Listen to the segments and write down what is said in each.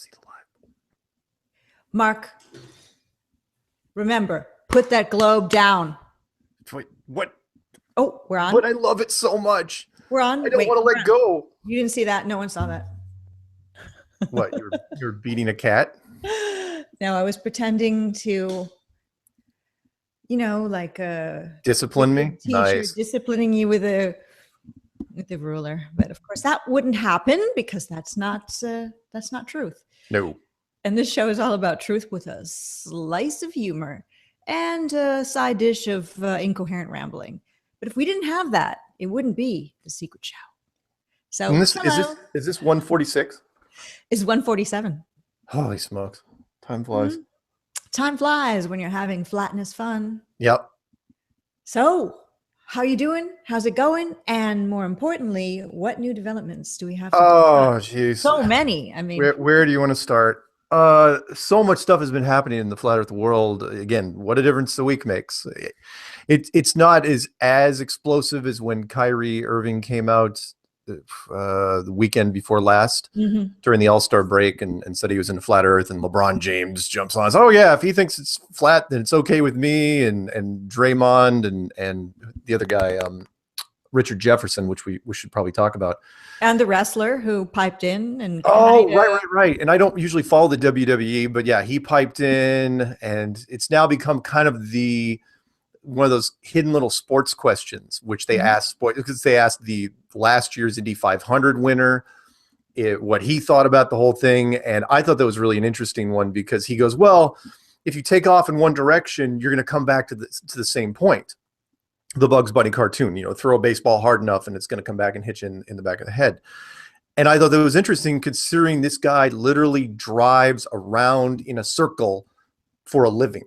see the live. Mark, remember, put that globe down. Wait, what? Oh, we're on. But I love it so much. We're on. I don't want to let go. You didn't see that. No one saw that. What? You're beating a cat? No, I was pretending to, like discipline me. Teacher nice. Disciplining you with the ruler, but of course that wouldn't happen because that's not truth. No. And this show is all about truth with a slice of humor and a side dish of incoherent rambling. But if we didn't have that, it wouldn't be The Secret Show. So is this 146? It's 147. Holy smokes. Time flies. Mm-hmm. Time flies when you're having flatness fun. Yep. So how you doing? How's it going? And more importantly, what new developments do we have? Oh, jeez. So many. I mean, where do you want to start? So much stuff has been happening in the flat earth world. Again, what a difference a week makes. It's not as explosive as when Kyrie Irving came out the weekend before last during the All-Star break and said he was in the flat earth, and LeBron James jumps on us. Oh yeah, if he thinks it's flat, then it's okay with me. And Draymond and the other guy, Richard Jefferson, which we should probably talk about. And the wrestler who piped in and right. And I don't usually follow the WWE, but yeah, he piped in, and it's now become kind of one of those hidden little sports questions, which they asked because they asked the last year's Indy 500 winner what he thought about the whole thing. And I thought that was really an interesting one because he goes, well, if you take off in one direction, you're going to come back to the same point. The Bugs Bunny cartoon, throw a baseball hard enough and it's going to come back and hit you in the back of the head. And I thought that was interesting considering this guy literally drives around in a circle for a living.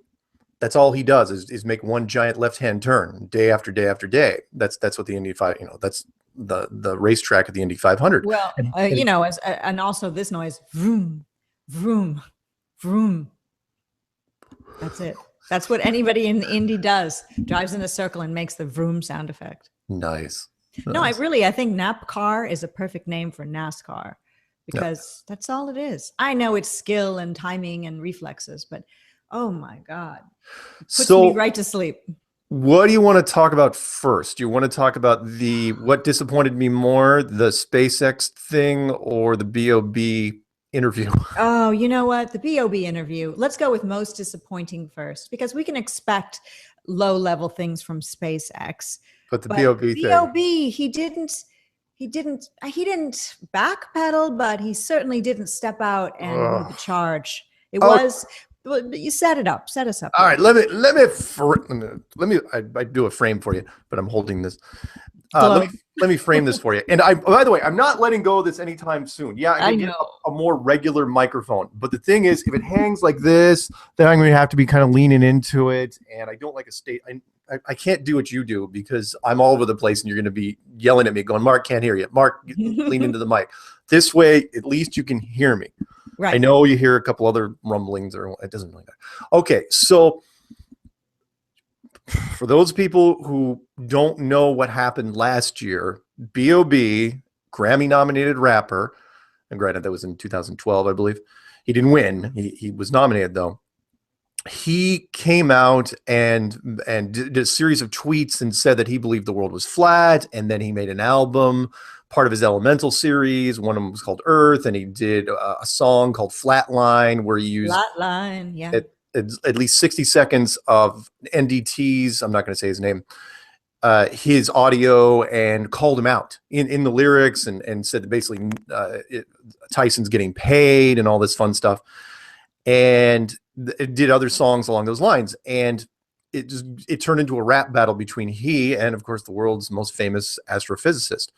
That's all he does is make one giant left-hand turn day after day after day. That's what the Indy 5, that's the racetrack of the Indy 500. Well, and also this noise, vroom, vroom, vroom. That's it. That's what anybody in the Indy does. Drives in a circle and makes the vroom sound effect. Nice. No, I think NAPCAR is a perfect name for NASCAR because that's all it is. I know it's skill and timing and reflexes, but oh my God. Puts me right to sleep. What do you want to talk about first? Do you want to talk about what disappointed me more, the SpaceX thing or the BOB interview? Oh, you know what? The BOB interview. Let's go with most disappointing first because we can expect low-level things from SpaceX. But the BOB thing. BOB, he didn't backpedal, but he certainly didn't step out and lead the charge. It was. Well, you set us up. All right, let me. I do a frame for you, but I'm holding this. Let me frame this for you. And by the way, I'm not letting go of this anytime soon. Yeah, I can get a more regular microphone. But the thing is, if it hangs like this, then I'm going to have to be kind of leaning into it. And I don't like I can't do what you do because I'm all over the place, and you're going to be yelling at me, going, "Mark, can't hear you. Mark, lean into the mic." This way, at least you can hear me. Right. I know you hear a couple other rumblings, or it doesn't really matter. Okay, so for those people who don't know what happened last year, B.O.B., Grammy-nominated rapper, and granted that was in 2012, I believe. He didn't win. He was nominated, though. He came out and did a series of tweets and said that he believed the world was flat, and then he made an album, part of his Elemental series. One of them was called Earth, and he did a song called Flatline where he used Flatline, yeah. At least 60 seconds of NDT's, I'm not going to say his name, his audio, and called him out in the lyrics and said that basically Tyson's getting paid and all this fun stuff. And it did other songs along those lines. And it turned into a rap battle between he and, of course, the world's most famous astrophysicist.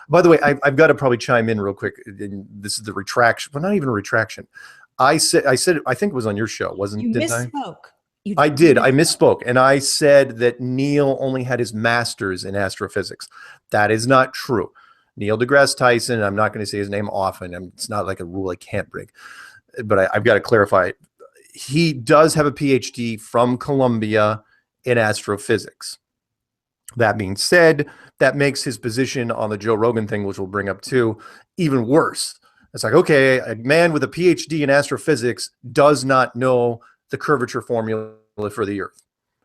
By the way, I've got to probably chime in real quick. This is the retraction, but not even a retraction. I said, I think it was on your show, wasn't it? You misspoke. I did. I misspoke. And I said that Neil only had his master's in astrophysics. That is not true. Neil deGrasse Tyson, I'm not going to say his name often. It's not like a rule I can't break. But I've got to clarify. He does have a PhD from Columbia in astrophysics. That being said, that makes his position on the Joe Rogan thing, which we'll bring up too, even worse. It's like, okay, a man with a PhD in astrophysics does not know the curvature formula for the Earth.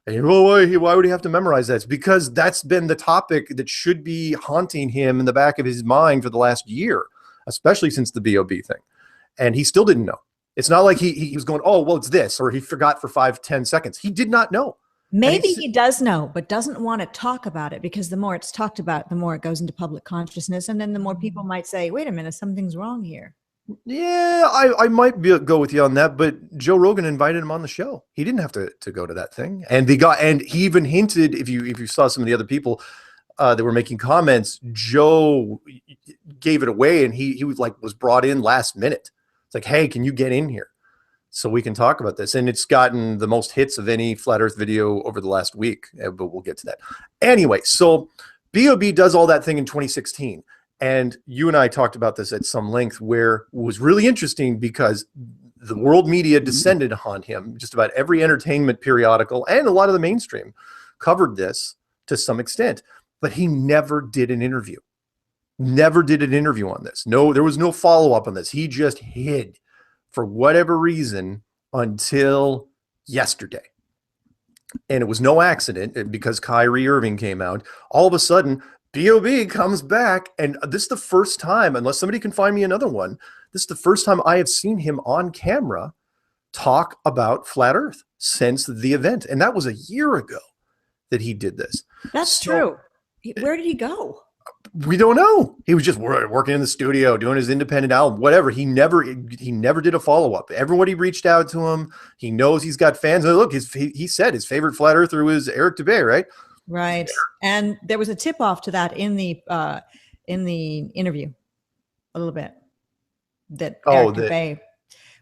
And why would he have to memorize that? It's because that's been the topic that should be haunting him in the back of his mind for the last year, especially since the BOB thing. And he still didn't know. It's not like he was going, oh, well, it's this, or he forgot for 5-10 seconds. He did not know. Maybe he does know, but doesn't want to talk about it, because the more it's talked about, the more it goes into public consciousness. And then the more people might say, wait a minute, something's wrong here. Yeah, I might go with you on that, but Joe Rogan invited him on the show. He didn't have to go to that thing. And he even hinted, if you saw some of the other people that were making comments, Joe gave it away, and he was brought in last minute. It's like, hey, can you get in here so we can talk about this? And it's gotten the most hits of any flat Earth video over the last week, but we'll get to that. Anyway, so BOB does all that thing in 2016. And you and I talked about this at some length, where it was really interesting because the world media descended on him. Just about every entertainment periodical and a lot of the mainstream covered this to some extent, but he never did an interview. Never did an interview on this. No, there was no follow-up on this. He just hid for whatever reason until yesterday. And it was no accident, because Kyrie Irving came out. All of a sudden, BOB comes back, and this is the first time, unless somebody can find me another one, this is the first time I have seen him on camera talk about flat Earth since the event. And that was a year ago that he did this. That's true. Where did he go? We don't know. He was just working in the studio, doing his independent album, whatever. He never did a follow-up. Everybody reached out to him. He knows he's got fans. And look, he said his favorite flat earther was Eric Dubay, right? Right. And there was a tip off to that in the interview a little bit. That Eric Dubay.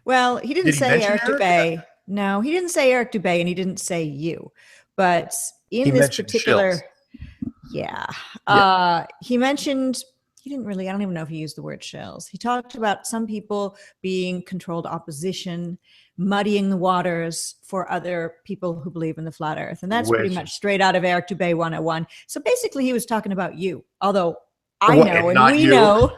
Well, he didn't say Eric Dubay. No, he didn't say Eric Dubay, and he didn't say you. But in this particular he mentioned, he didn't really, I don't even know if he used the word shells. He talked about some people being controlled opposition, muddying the waters for other people who believe in the flat earth. And that's pretty much straight out of Eric Dubay 101. So basically he was talking about you, although I know, and we know,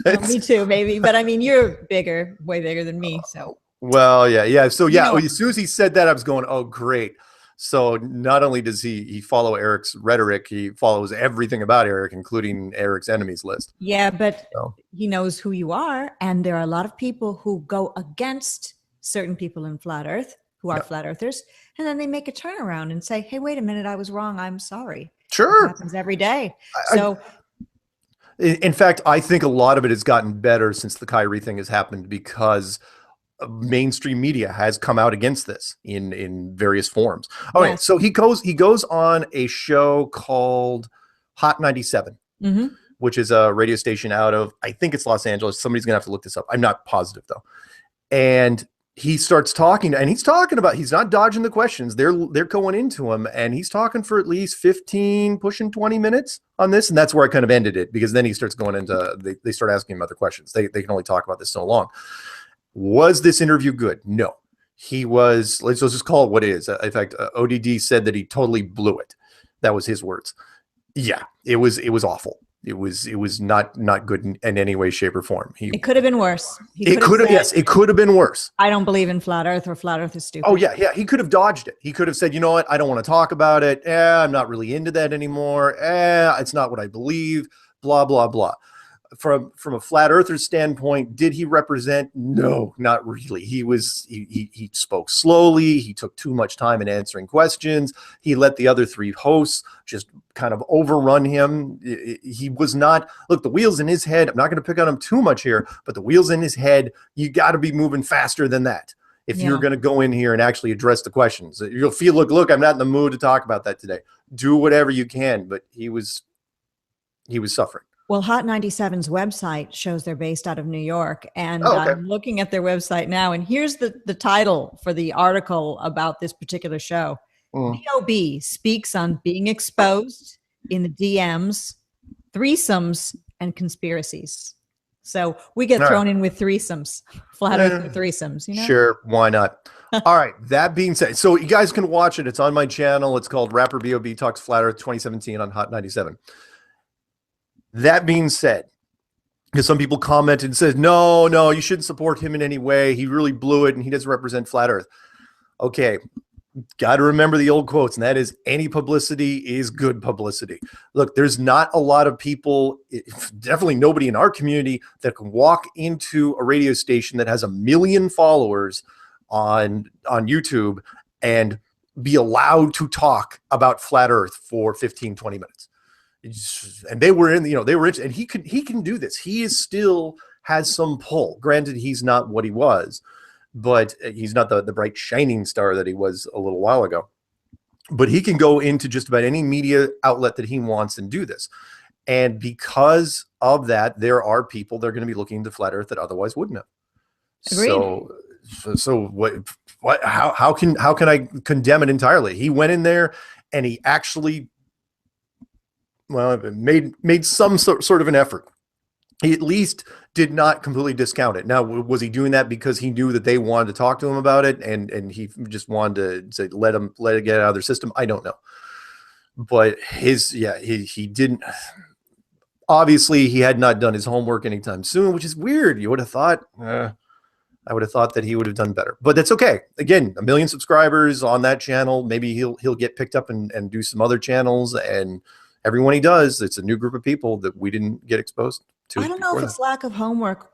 well, me too, maybe, but I mean, you're bigger, way bigger than me. So, well, yeah. So as soon as he said that, I was going, oh, great. So not only does he follow Eric's rhetoric, he follows everything about Eric, including Eric's enemies list. Yeah, but he knows who you are. And there are a lot of people who go against certain people in flat earth who are flat earthers. And then they make a turnaround and say, hey, wait a minute, I was wrong. I'm sorry. Sure. It happens every day. In fact, I think a lot of it has gotten better since the Kyrie thing has happened, because mainstream media has come out against this in various forms. Okay, so he goes on a show called Hot 97, which is a radio station out of, I think it's Los Angeles. Somebody's gonna have to look this up. I'm not positive though. And he starts talking, and he's talking about, he's not dodging the questions. They're going into him, and he's talking for at least 15, pushing 20 minutes on this. And that's where I kind of ended it, because then he starts going into, they start asking him other questions. They can only talk about this so long. Was this interview good? No. He was, let's just call it what it is. In fact, ODD said that he totally blew it. That was his words. Yeah, it was awful. It was not good in any way, shape, or form. It could have been worse. It could have been worse. I don't believe in flat earth, or flat earth is stupid. Oh yeah. He could have dodged it. He could have said, you know what? I don't want to talk about it. I'm not really into that anymore. It's not what I believe. Blah, blah, blah. From a flat earther standpoint, did he represent? No, not really. He spoke slowly. He took too much time in answering questions. He let the other three hosts just kind of overrun him. He was not, look, the wheels in his head, I'm not going to pick on him too much here, but the wheels in his head, you got to be moving faster than that if you're going to go in here and actually address the questions. You'll feel, look, I'm not in the mood to talk about that today. Do whatever you can, but he was suffering. Well, Hot 97's website shows they're based out of New York, and I'm looking at their website now, and here's the title for the article about this particular show. BOB speaks on being exposed in the DMs, threesomes, and conspiracies. So we get thrown in with threesomes, flat earth threesomes, you know? Sure, why not? All right, that being said, so you guys can watch it. It's on my channel. It's called Rapper BOB Talks Flat Earth 2017 on Hot 97. That being said, because some people commented and said, no, you shouldn't support him in any way. He really blew it and he doesn't represent flat earth. Okay. Got to remember the old quotes, and that is any publicity is good publicity. Look, there's not a lot of people, definitely nobody in our community, that can walk into a radio station that has 1 million followers on YouTube and be allowed to talk about flat earth for 15, 20 minutes. And they were and he can do this. He is still has some pull. Granted, he's not what he was, but he's not the bright shining star that he was a little while ago. But he can go into just about any media outlet that he wants and do this. And because of that, there are people that are going to be looking into flat earth that otherwise wouldn't have. Agreed. So what how can I condemn it entirely? He went in there and he actually made some sort of an effort. He at least did not completely discount it. Now, was he doing that because he knew that they wanted to talk to him about it and he just wanted to say, let it get out of their system? I don't know. But he didn't. Obviously, he had not done his homework anytime soon, which is weird. You would have thought, I would have thought that he would have done better. But that's okay. Again, 1 million subscribers on that channel. Maybe he'll get picked up and do some other channels. And everyone he does, it's a new group of people that we didn't get exposed to. I don't know if it's lack of homework.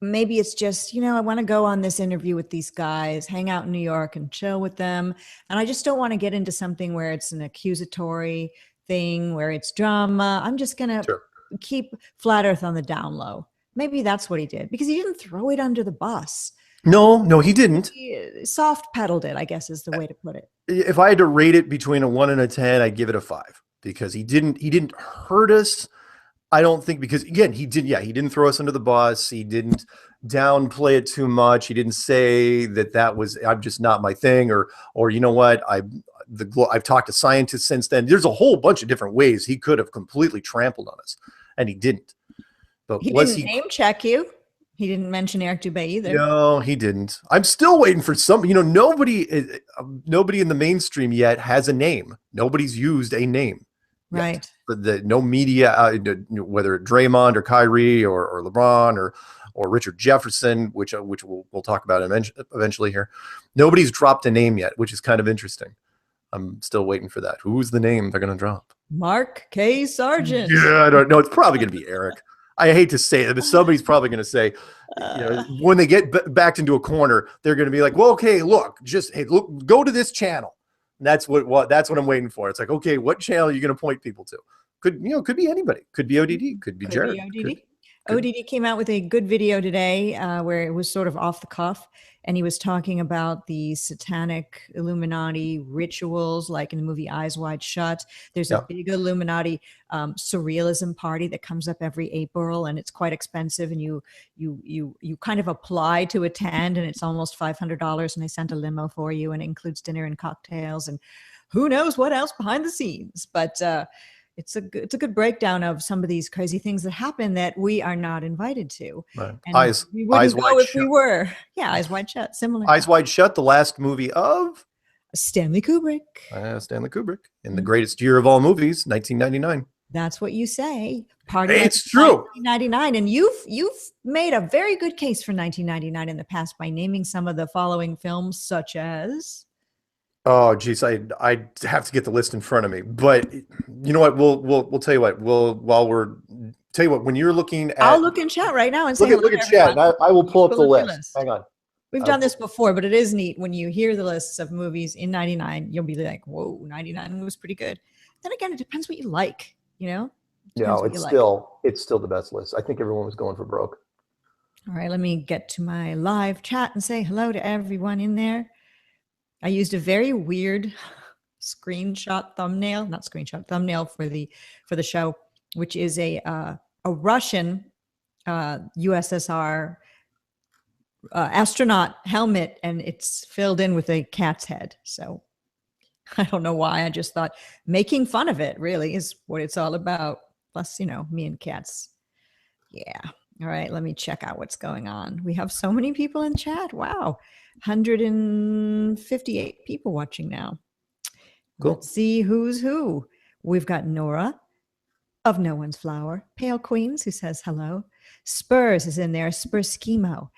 Maybe it's just, I want to go on this interview with these guys, hang out in New York and chill with them. And I just don't want to get into something where it's an accusatory thing, where it's drama. I'm just going to keep flat earth on the down low. Maybe that's what he did, because he didn't throw it under the bus. No, he didn't. He soft pedaled it, I guess is the way to put it. If I had to rate it between a 1 and a 10, I'd give it a 5, because he didn't hurt us. I don't think, because again, he didn't throw us under the bus. He didn't downplay it too much. He didn't say that was, I'm just not my thing, or you know what, I've talked to scientists since then. There's a whole bunch of different ways he could have completely trampled on us, and he didn't. But he didn't name check you. He didn't mention Eric Dubé either. No, he didn't. I'm still waiting for some. Nobody in the mainstream yet has a name. Nobody's used a name. Right. Yet. But no media, whether Draymond or Kyrie or LeBron or Richard Jefferson, which we'll talk about eventually here. Nobody's dropped a name yet, which is kind of interesting. I'm still waiting for that. Who's the name they're going to drop? Mark K. Sargent. Yeah, I don't know. It's probably going to be Eric. I hate to say it, but somebody's probably going to say, when they get backed into a corner, they're going to be like, well, okay, look, go to this channel. And that's what I'm waiting for. It's like, okay, what channel are you going to point people to? Could be anybody. Could be ODD. Could be Jared. ODD came out with a good video today where it was sort of off the cuff, and he was talking about the satanic Illuminati rituals, like in the movie Eyes Wide Shut. There's a big Illuminati surrealism party that comes up every April, and it's quite expensive, and you kind of apply to attend, and it's almost $500, and they send a limo for you, and it includes dinner and cocktails and who knows what else behind the scenes. But it's a good breakdown of some of these crazy things that happen that we are not invited to. Right. And Eyes wide shut. We were. Yeah, Eyes Wide Shut. Similar. Eyes Wide Shut, the last movie of Stanley Kubrick. Stanley Kubrick, in the greatest year of all movies, 1999. That's what you say. It's true. 1999, and you've made a very good case for 1999 in the past by naming some of the following films, such as. Oh, geez, I have to get the list in front of me. But you know what? We'll tell you what. When you're looking at, I'll look in chat right now and say look at chat. And I will pull up the list. Hang on. We've done this before, but it is neat when you hear the lists of movies in 99. You'll be like, "Whoa, 99 was pretty good." Then again, it depends what you like. No, it's still the best list. I think everyone was going for broke. All right, let me get to my live chat and say hello to everyone in there. I used a very weird thumbnail for the show, which is a Russian USSR astronaut helmet, and it's filled in with a cat's head. So I don't know why. I just thought making fun of it really is what it's all about. Plus, me and cats. Yeah. All right. Let me check out what's going on. We have so many people in chat. Wow. 158 people watching now. Cool. Let's see who's who. We've got Nora of No One's Flower, Pale Queens, who says hello. Spurs is in there. Spurs Schemo.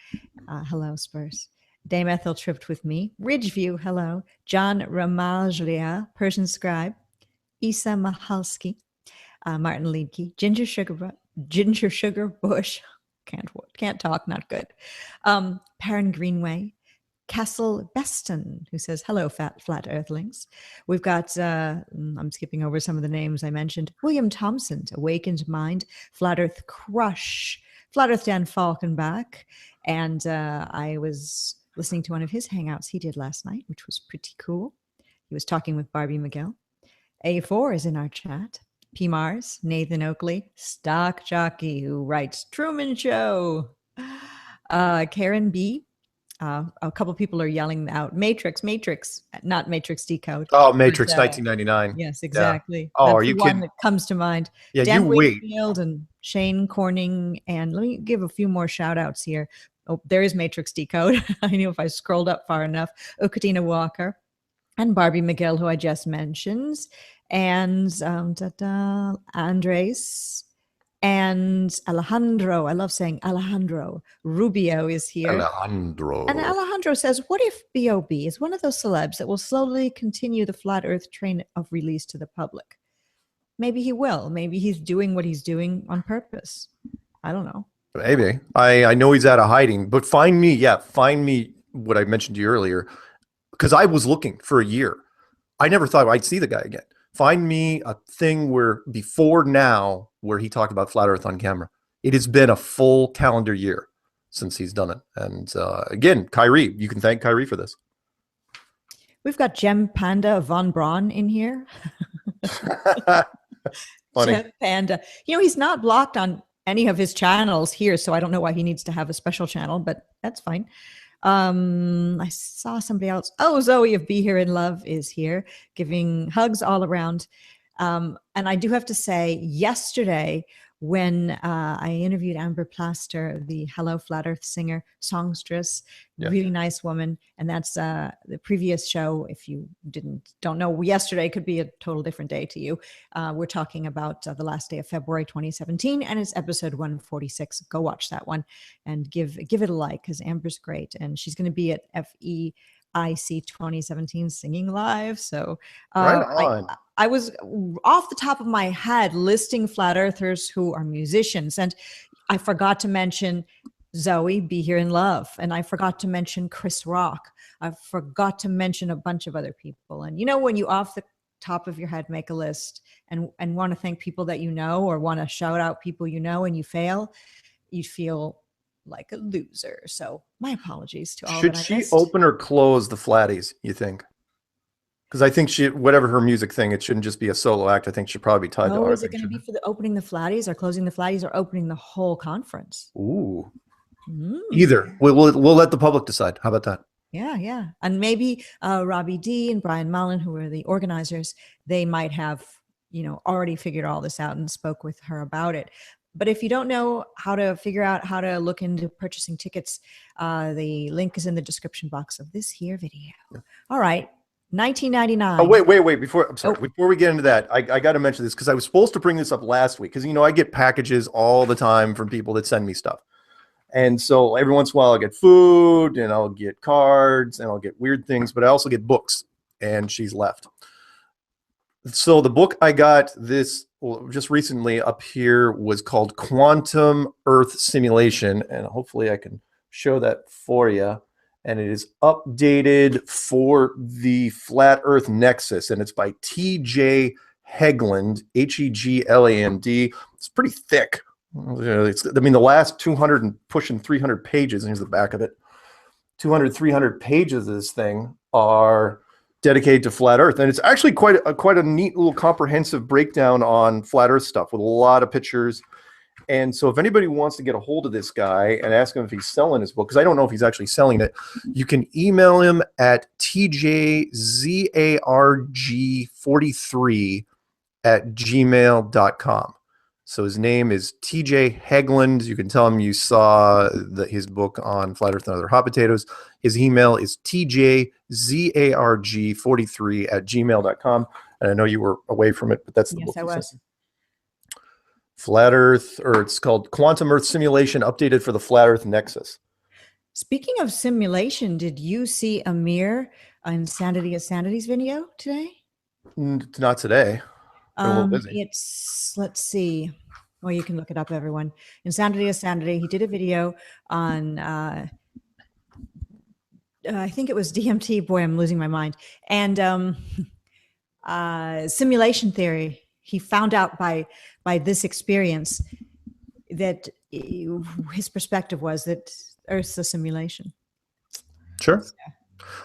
Hello, Spurs. Dame Ethel tripped with me. Ridgeview, hello. John Ramaglia, Persian Scribe. Isa Mahalski. Martin Liedke. Ginger Sugar Bush. Can't talk, not good. Perrin Greenway. Castle Beston, who says, hello, flat earthlings. We've got, I'm skipping over some of the names I mentioned. William Thompson, Awakened Mind. Flat Earth Crush. Flat Earth Dan Falkenbach. And I was listening to one of his hangouts he did last night, which was pretty cool. He was talking with Barbie Miguel. A4 is in our chat. P. Myres, Nathan Oakley, Stock Jockey, who writes Truman Show. Karen B. A couple people are yelling out Matrix, not Matrix Decode. Oh, Matrix 1999. Yes, exactly. Yeah. Oh, that's are you the one kidding? that comes to mind. Yeah, Dan you wait. Wakefield and Shane Corning. And let me give a few more shout outs here. Oh, there is Matrix Decode. I knew if I scrolled up far enough. Okatina Walker and Barbie Miguel, who I just mentioned. And Andres and Alejandro. I love saying Alejandro. Rubio is here. Alejandro. And Alejandro says, what if B.O.B. is one of those celebs that will slowly continue the flat earth train of release to the public? Maybe he will. Maybe he's doing what he's doing on purpose. I don't know. Maybe. I know he's out of hiding, but find me what I mentioned to you earlier, because I was looking for a year. I never thought I'd see the guy again. Find me a thing where before now where he talked about flat earth on camera. It has been a full calendar year since he's done it. And again, Kyrie, you can thank Kyrie for this. We've got Gem Panda Von Braun in here. Funny. Gem Panda. You know, he's not blocked on any of his channels here, so I don't know why he needs to have a special channel, but that's fine. I saw somebody else. Oh, Zoe of Be Here in Love is here, giving hugs all around. And I do have to say, yesterday, when I interviewed Amber Plaster, the Hello Flat Earth singer, songstress, really nice woman. And that's the previous show. If you don't know, yesterday could be a total different day to you. We're talking about the last day of February 2017, and it's episode 146. Go watch that one and give it a like, because Amber's great. And she's going to be at FEIC 2017 singing live. So right on. I was off the top of my head listing flat earthers who are musicians, and I forgot to mention Zoe, Be Here in Love, and I forgot to mention Chris Rock. I forgot to mention a bunch of other people. And you know, when you off the top of your head make a list and want to thank people that you know, or want to shout out people you know, and you fail, you feel like a loser. So my apologies to all. Should she open or close the Flatties, you think? Because I think whatever her music thing, it shouldn't just be a solo act. I think she'd probably be tied to art. Is it going to be for the opening the Flatties, or closing the Flatties, or opening the whole conference? Ooh. Either. We'll let the public decide. How about that? Yeah. And maybe Robbie D and Brian Mullen, who are the organizers, they might have, already figured all this out and spoke with her about it. But if you don't know how to figure out how to look into purchasing tickets, the link is in the description box of this here video. Yeah. All right. 1999. Oh, wait. Before we get into that, I got to mention this, because I was supposed to bring this up last week, because, I get packages all the time from people that send me stuff. And so every once in a while I'll get food, and I'll get cards, and I'll get weird things, but I also get books, and she's left. So the book I got just recently up here was called Quantum Earth Simulation, and hopefully I can show that for you. And it is updated for the Flat Earth Nexus, and it's by T.J. Hegland, Hegland. It's pretty thick. The last 200 and pushing 300 pages, and here's the back of it. 200, 300 pages of this thing are dedicated to Flat Earth, and it's actually quite a neat little comprehensive breakdown on Flat Earth stuff with a lot of pictures. And so if anybody wants to get a hold of this guy and ask him if he's selling his book, because I don't know if he's actually selling it, you can email him at tjzarg43@gmail.com. So his name is TJ Hegland. You can tell him you saw his book on Flat Earth and Other Hot Potatoes. His email is tjzarg43@gmail.com. And I know you were away from it, but that's the book. Yes, I was. Flat Earth, or it's called Quantum Earth Simulation Updated for the Flat Earth Nexus. Speaking of simulation, did you see Amir Insanity of Sanity's video today? Not today. I'm a little busy. It's, let's see. Well, you can look it up, everyone. Insanity of Sanity. He did a video on, I think it was DMT. Boy, I'm losing my mind. And simulation theory. He found out by this experience that his perspective was that Earth's a simulation. Sure.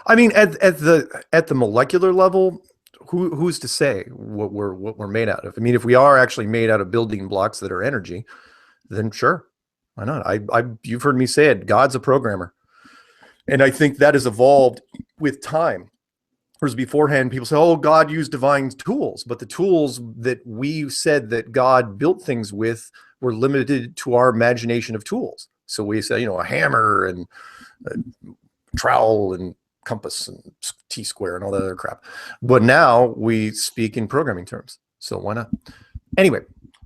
I mean, at the molecular level, who's to say what we're made out of? I mean, if we are actually made out of building blocks that are energy, then sure, why not? You've heard me say it. God's a programmer, and I think that has evolved with time. Whereas beforehand, people say, "Oh, God used divine tools," but the tools that we said that God built things with were limited to our imagination of tools. So we say, a hammer and a trowel and compass and T-square and all that other crap. But now we speak in programming terms. So why not? Anyway.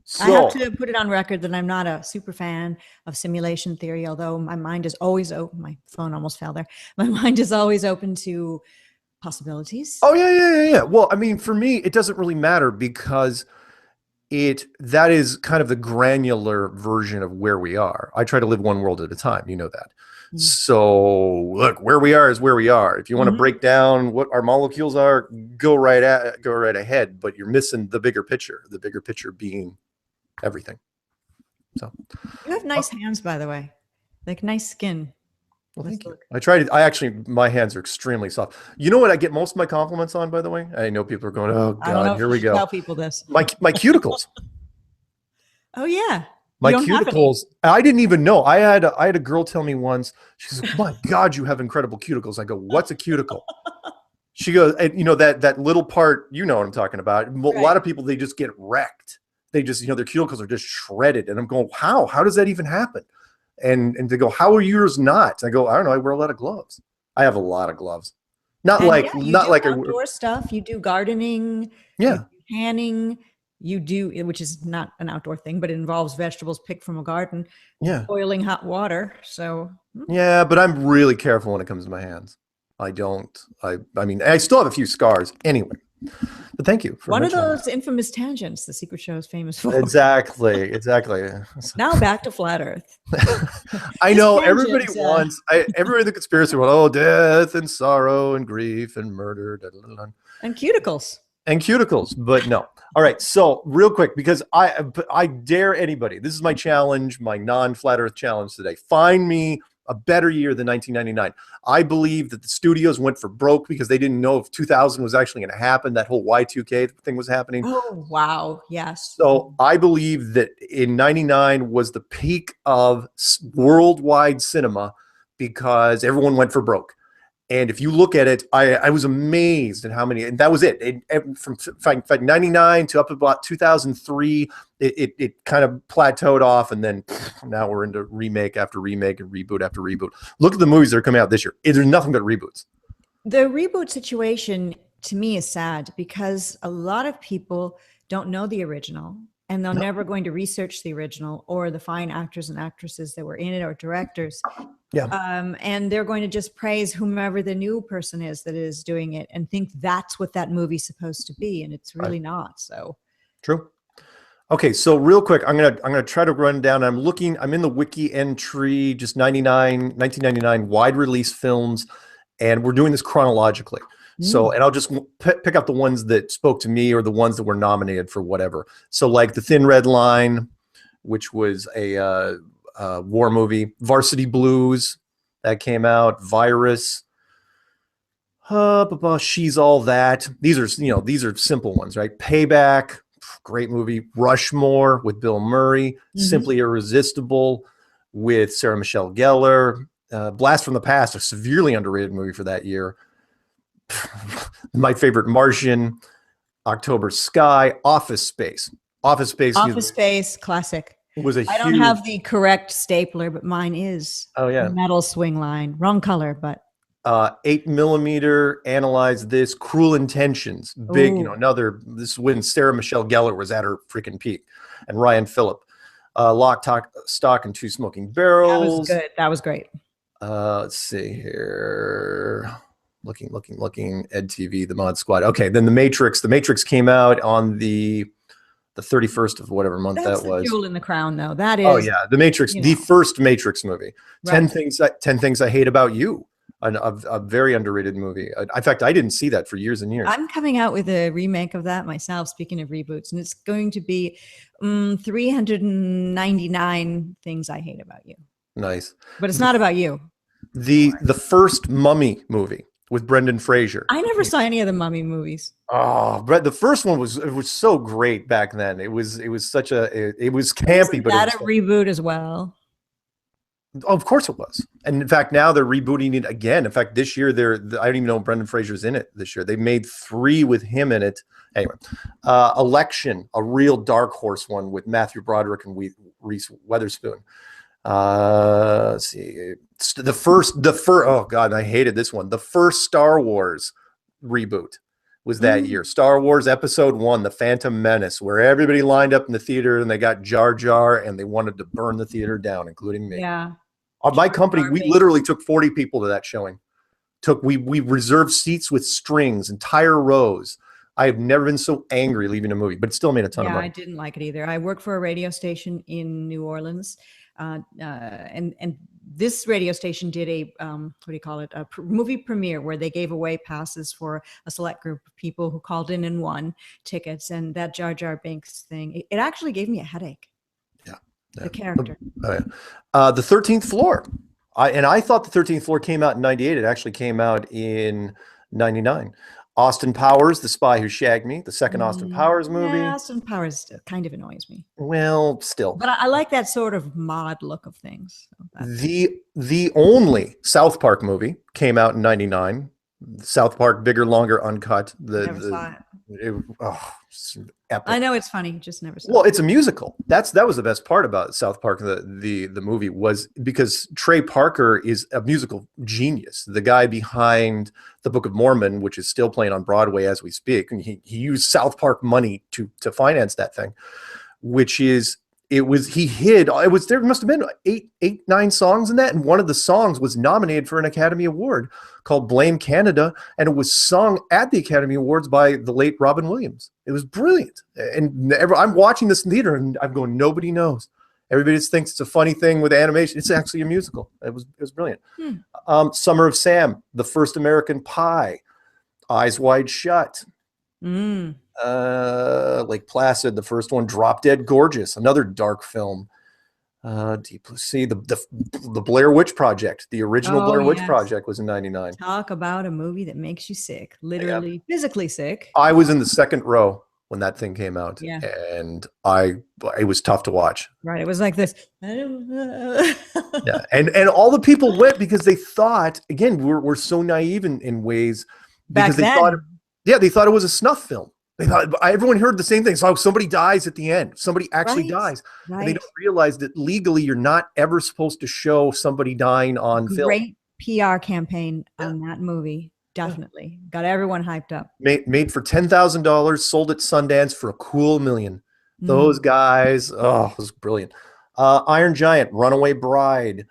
So, I have to put it on record that I'm not a super fan of simulation theory, although my mind is always open. My phone almost fell there. My mind is always open to possibilities. Oh, yeah. Well, I mean, for me, it doesn't really matter because that is kind of the granular version of where we are. I try to live one world at a time. You know that. So look, where we are is where we are. If you want to break down what our molecules are, go right ahead, but you're missing the bigger picture being everything. So you have nice hands, by the way, like nice skin. Well, thank you. I tried it. My hands are extremely soft. You know what I get most of my compliments on, by the way? I know people are going, "Oh God, here we go." Tell people this. My cuticles. Oh yeah. My cuticles. I didn't even know. I had a girl tell me once. She's like, "My God, you have incredible cuticles." I go, "What's a cuticle?" She goes, and that little part. You know what I'm talking about. Right. A lot of people, they just get wrecked. They just their cuticles are just shredded, and I'm going, "How? How does that even happen?" And they go, "How are yours not?" I go, "I don't know. I wear a lot of gloves. I have a lot of gloves. Not like outdoor stuff. You do gardening. Yeah. You do canning. You do, which is not an outdoor thing, but it involves vegetables picked from a garden. Yeah. Boiling hot water. So. Yeah, but I'm really careful when it comes to my hands. I mean, I still have a few scars anyway. But thank you for one of those infamous tangents the Secret Show is famous for. Exactly. Now back to Flat Earth. I know everybody wants. Everybody in the conspiracy world. Oh, death and sorrow and grief and murder. And cuticles. But no. All right. So real quick, because I dare anybody. This is my challenge, my non-Flat Earth challenge today. Find me a better year than 1999. I believe that the studios went for broke because they didn't know if 2000 was actually going to happen. That whole Y2K thing was happening. Oh, wow. Yes. So I believe that in 99 was the peak of worldwide cinema because everyone went for broke. And if you look at it, I was amazed at how many, and that was it. From 99 to up about 2003, it kind of plateaued off, and then now we're into remake after remake and reboot after reboot. Look at the movies that are coming out this year. There's nothing but reboots. The reboot situation to me is sad because a lot of people don't know the original, and they're never going to research the original or the fine actors and actresses that were in it or directors. Yeah. And they're going to just praise whomever the new person is that is doing it and think that's what that movie's supposed to be. And it's really not. So true. Okay. So real quick, I'm going to try to run down. I'm in the wiki entry, just 1999 wide release films. And we're doing this chronologically. So, and I'll just pick up the ones that spoke to me or the ones that were nominated for whatever. So like The Thin Red Line, which was a war movie. Varsity Blues, that came out. Virus. She's All That. These are simple ones, right? Payback, great movie. Rushmore with Bill Murray. Simply Irresistible with Sarah Michelle Gellar. Blast from the Past, a severely underrated movie for that year. My favorite, Martian, October Sky, Office Space. Office Space, classic. Was a I don't have the correct stapler, but mine is. Oh yeah, metal swing line, wrong color, but 8mm, Analyze This, Cruel Intentions, big, Ooh. this is when Sarah Michelle Gellar was at her freaking peak, and Ryan Phillip. Lock, Stock, and Two Smoking Barrels. That was good. That was great. Let's see here. Looking. Ed TV, The Mod Squad. Okay, then The Matrix. The Matrix came out on the 31st of whatever month That's that was. the jewel in the crown, though. That is. Oh yeah, The Matrix, the first Matrix movie. Right. 10 Things I Hate About You. A very underrated movie. In fact, I didn't see that for years and years. I'm coming out with a remake of that myself, speaking of reboots, and it's going to be 399 Things I Hate About You. Nice. But it's not about you. The first Mummy movie with Brendan Fraser. I never saw any of the Mummy movies. Oh, Brett, the first one was so great back then. It was such it was campy. Isn't but that a reboot as well? Oh, of course it was. And in fact, now they're rebooting it again. In fact, this year I don't even know Brendan Fraser's in it this year. They made 3 with him in it. Anyway, Election, a real dark horse one with Matthew Broderick and Reese Witherspoon. Let's see. The first. Oh God, I hated this one. The first Star Wars reboot was that year. Star Wars Episode 1, The Phantom Menace, where everybody lined up in the theater and they got Jar Jar and they wanted to burn the theater down, including me. Yeah. On my company, we literally took 40 people to that showing. We reserved seats with strings, entire rows. I have never been so angry leaving a movie, but it still made a ton of money. I didn't like it either. I worked for a radio station in New Orleans, and this radio station did a what do you call it? A movie premiere where they gave away passes for a select group of people who called in and won tickets. And that Jar Jar Binks thing, it actually gave me a headache. Yeah. The character. Oh, yeah. The 13th Floor. I thought the 13th Floor came out in 98. It actually came out in 99. Austin Powers, The Spy Who Shagged Me, the second Austin Powers movie. Yeah, Austin Powers kind of annoys me. Well, still. But I like that sort of mod look of things. So the only South Park movie came out in 99. South Park, Bigger, Longer, Uncut. Never saw it. It's epic. I know it's funny, just never saw it. Well, it's a musical. That was the best part about South Park, the movie, was because Trey Parker is a musical genius. The guy behind the Book of Mormon, which is still playing on Broadway as we speak, and he used South Park money to finance that thing, which is there must have been 9 songs in that, and one of the songs was nominated for an Academy Award called Blame Canada, and it was sung at the Academy Awards by the late Robin Williams. It was brilliant. And I'm watching this in theater and I'm going, nobody knows. Everybody just thinks it's a funny thing with animation. It's actually a musical. It was brilliant. Summer of Sam, The First American Pie, Eyes Wide Shut. Lake Placid, the first one, Drop Dead Gorgeous, another dark film. Deep Blue Sea, the Blair Witch Project, the original Blair Witch Project was in 99. Talk about a movie that makes you sick, literally, physically sick. I was in the second row when that thing came out, and it was tough to watch. Right, it was like this. Yeah, and all the people went because they thought, again, we're so naive in ways, because they thought it was a snuff film. They thought, everyone heard the same thing. So somebody dies at the end. Somebody actually dies. Right. And they don't realize that legally you're not ever supposed to show somebody dying on film. Great PR campaign on that movie. Definitely. Got everyone hyped up. Made for $10,000, sold at Sundance for a cool $1 million. Those guys, it was brilliant. Iron Giant, Runaway Bride,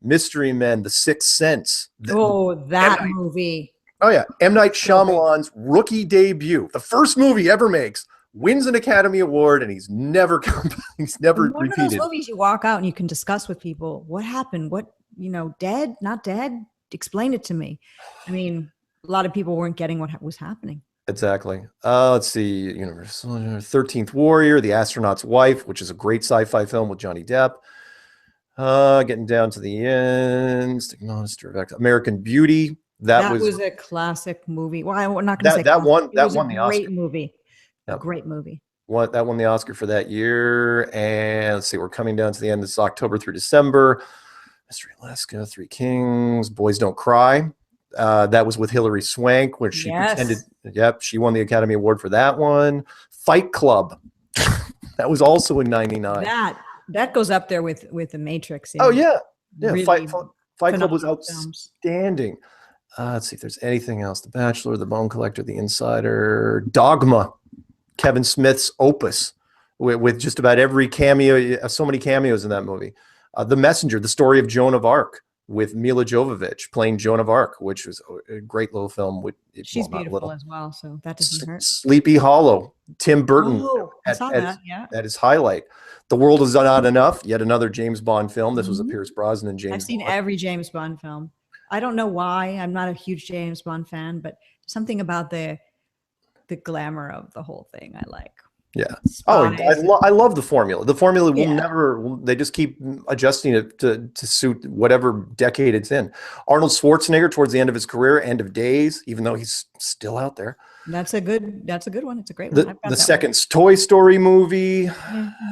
Mystery Men, The Sixth Sense. That movie. Oh yeah, M. Night Shyamalan's rookie debut, the first movie he ever makes, wins an Academy Award, and he's never repeated. One of those movies you walk out and you can discuss with people. What happened? What, dead? Not dead? Explain it to me. I mean, a lot of people weren't getting what was happening. Exactly. Let's see, Universal 13th Warrior, The Astronaut's Wife, which is a great sci-fi film with Johnny Depp. Getting down to the end, American Beauty. That was a classic movie. Well, I'm not going to say that won the Oscar. Great movie. Yep. A great movie. That won the Oscar for that year. And let's see, we're coming down to the end. This is October through December. Mystery Alaska, Three Kings, Boys Don't Cry. That was with Hilary Swank, where she pretended. Yep, she won the Academy Award for that one. Fight Club. That was also in 99. That goes up there with The Matrix. Oh yeah, yeah. Really Fight Club was outstanding. Let's see if there's anything else. The Bachelor, The Bone Collector, The Insider, Dogma, Kevin Smith's opus, with just about every cameo, so many cameos in that movie. The Messenger, the story of Joan of Arc, with Mila Jovovich playing Joan of Arc, which was a great little film. She's beautiful as well, so that doesn't hurt. Sleepy Hollow, Tim Burton. Oh, I saw that. Yeah, that is highlight. The World Is Not Enough, yet another James Bond film. This was a Pierce Brosnan James Bond. I've seen every James Bond film. I don't know why. I'm not a huge James Bond fan, but something about the glamour of the whole thing I like. Yeah. I love the formula. The formula will never. They just keep adjusting it to suit whatever decade it's in. Arnold Schwarzenegger towards the end of his career, End of Days, even though he's still out there. That's a good one. It's a great one. The second Toy Story movie,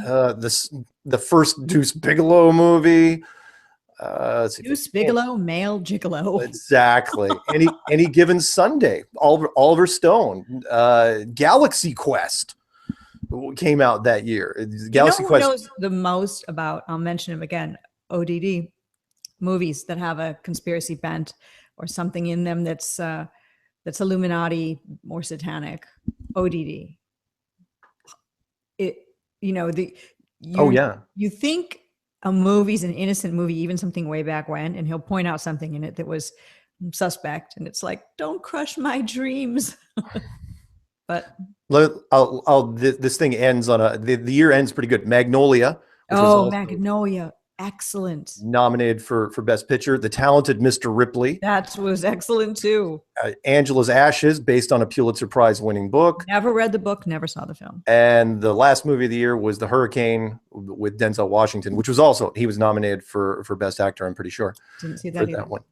the first Deuce Bigelow movie. Deuce Bigelow, male gigolo. Exactly. Any given Sunday. Oliver Stone. Galaxy Quest came out that year. Galaxy Quest knows the most about. I'll mention him again. ODD movies that have a conspiracy bent or something in them that's Illuminati or satanic. ODD. You think a movie's an innocent movie, even something way back when, and he'll point out something in it that was suspect, and it's like, don't crush my dreams. But this thing ends on the year ends pretty good. Magnolia. Magnolia. Excellent. Nominated for Best Picture. The Talented Mr. Ripley. That was excellent too. Angela's Ashes, based on a Pulitzer Prize winning book. Never read the book, never saw the film. And the last movie of the year was The Hurricane with Denzel Washington, which was also, he was nominated for Best Actor, I'm pretty sure. Didn't see that either. That one.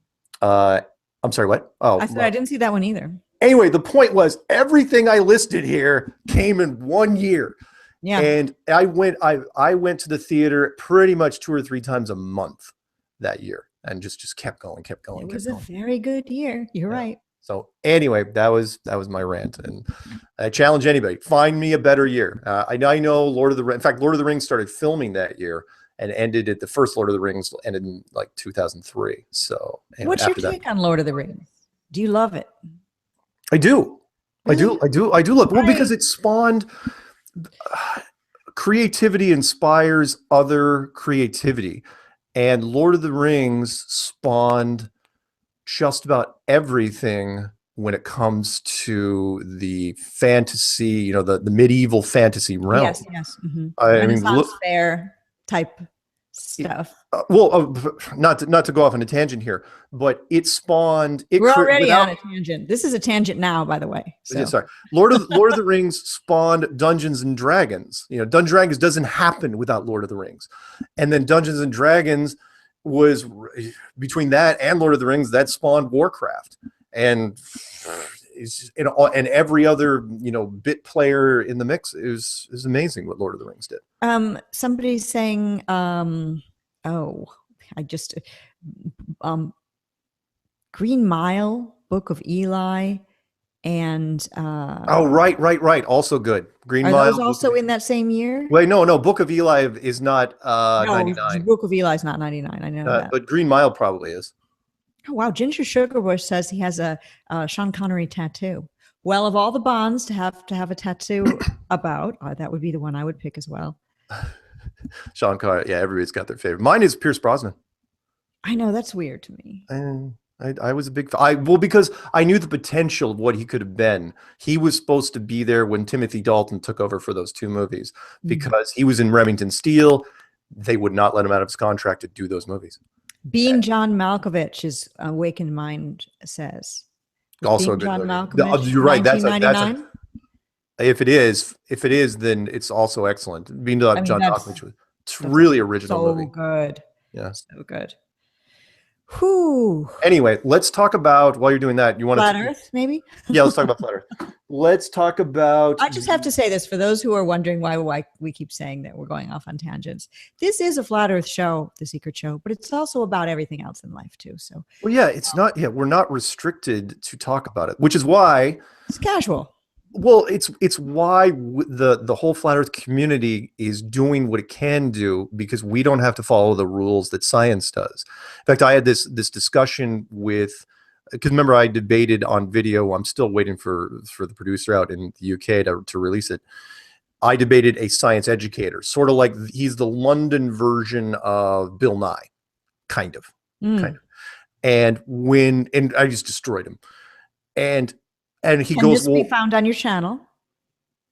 I'm sorry, what? Oh, I didn't see that one either. Anyway, the point was everything I listed here came in one year. Yeah. And I went to the theater pretty much 2 or 3 times a month that year, and just kept going. It was a very good year. You're right. So anyway, that was my rant, and I challenge anybody, find me a better year. I know Lord of the Rings. In fact, Lord of the Rings started filming that year and ended at the first Lord of the Rings ended in like 2003. So anyway, what's your take on Lord of the Rings? Do you love it? I do. Really? I do love it. Well, because it spawned creativity inspires other creativity, and Lord of the Rings spawned just about everything when it comes to the fantasy, the medieval fantasy realm. Yes. Mm-hmm. I mean, fair type stuff. Not to go off on a tangent here, but it spawned. We're already on a tangent. This is a tangent now, by the way. So. Sorry, Lord of the Rings spawned Dungeons and Dragons. Dungeons and Dragons doesn't happen without Lord of the Rings, and then Dungeons and Dragons was between that and Lord of the Rings that spawned Warcraft, and and every other bit player in the mix is amazing what Lord of the Rings did. Somebody's saying Green Mile, Book of Eli, and right, also good. Green Mile. Are those also in that same year? Wait, no, Book of Eli is not 99. Book of Eli is not 99. I know that, but Green Mile probably is. Oh, wow. Ginger Sugarbush says he has a Sean Connery tattoo. Well, of all the Bonds to have a tattoo about, that would be the one I would pick as well. Sean Connery. Yeah, everybody's got their favorite. Mine is Pierce Brosnan. I know, that's weird to me. And I was a big fan. Because I knew the potential of what he could have been. He was supposed to be there when Timothy Dalton took over for those 2 movies because he was in Remington Steele. They would not let him out of his contract to do those movies. Being John Malkovich, is Awakened Mind says. Also, John Malkovich. You're right. That's if it is, then it's also excellent. Being John Malkovich, it's really original movie. Good. Yeah, so good. Whew. Anyway, let's talk about, while you're doing that, you want Flat Earth, maybe? Yeah, let's talk about Flat Earth. Let's talk about... I just have to say this for those who are wondering why we keep saying that we're going off on tangents. This is a Flat Earth show, The Secret Show, but it's also about everything else in life too. So, well, yeah, it's not. Yeah, we're not restricted to talk about it, which is why it's casual. Well, it's why the whole Flat Earth community is doing what it can do, because we don't have to follow the rules that science does. In fact, I had this discussion with because remember I debated on video. I'm still waiting for the producer out in the UK to release it. I debated a science educator, sort of like he's the London version of Bill Nye, kind of. And I just destroyed him. And he goes, "Will this be found on your channel?"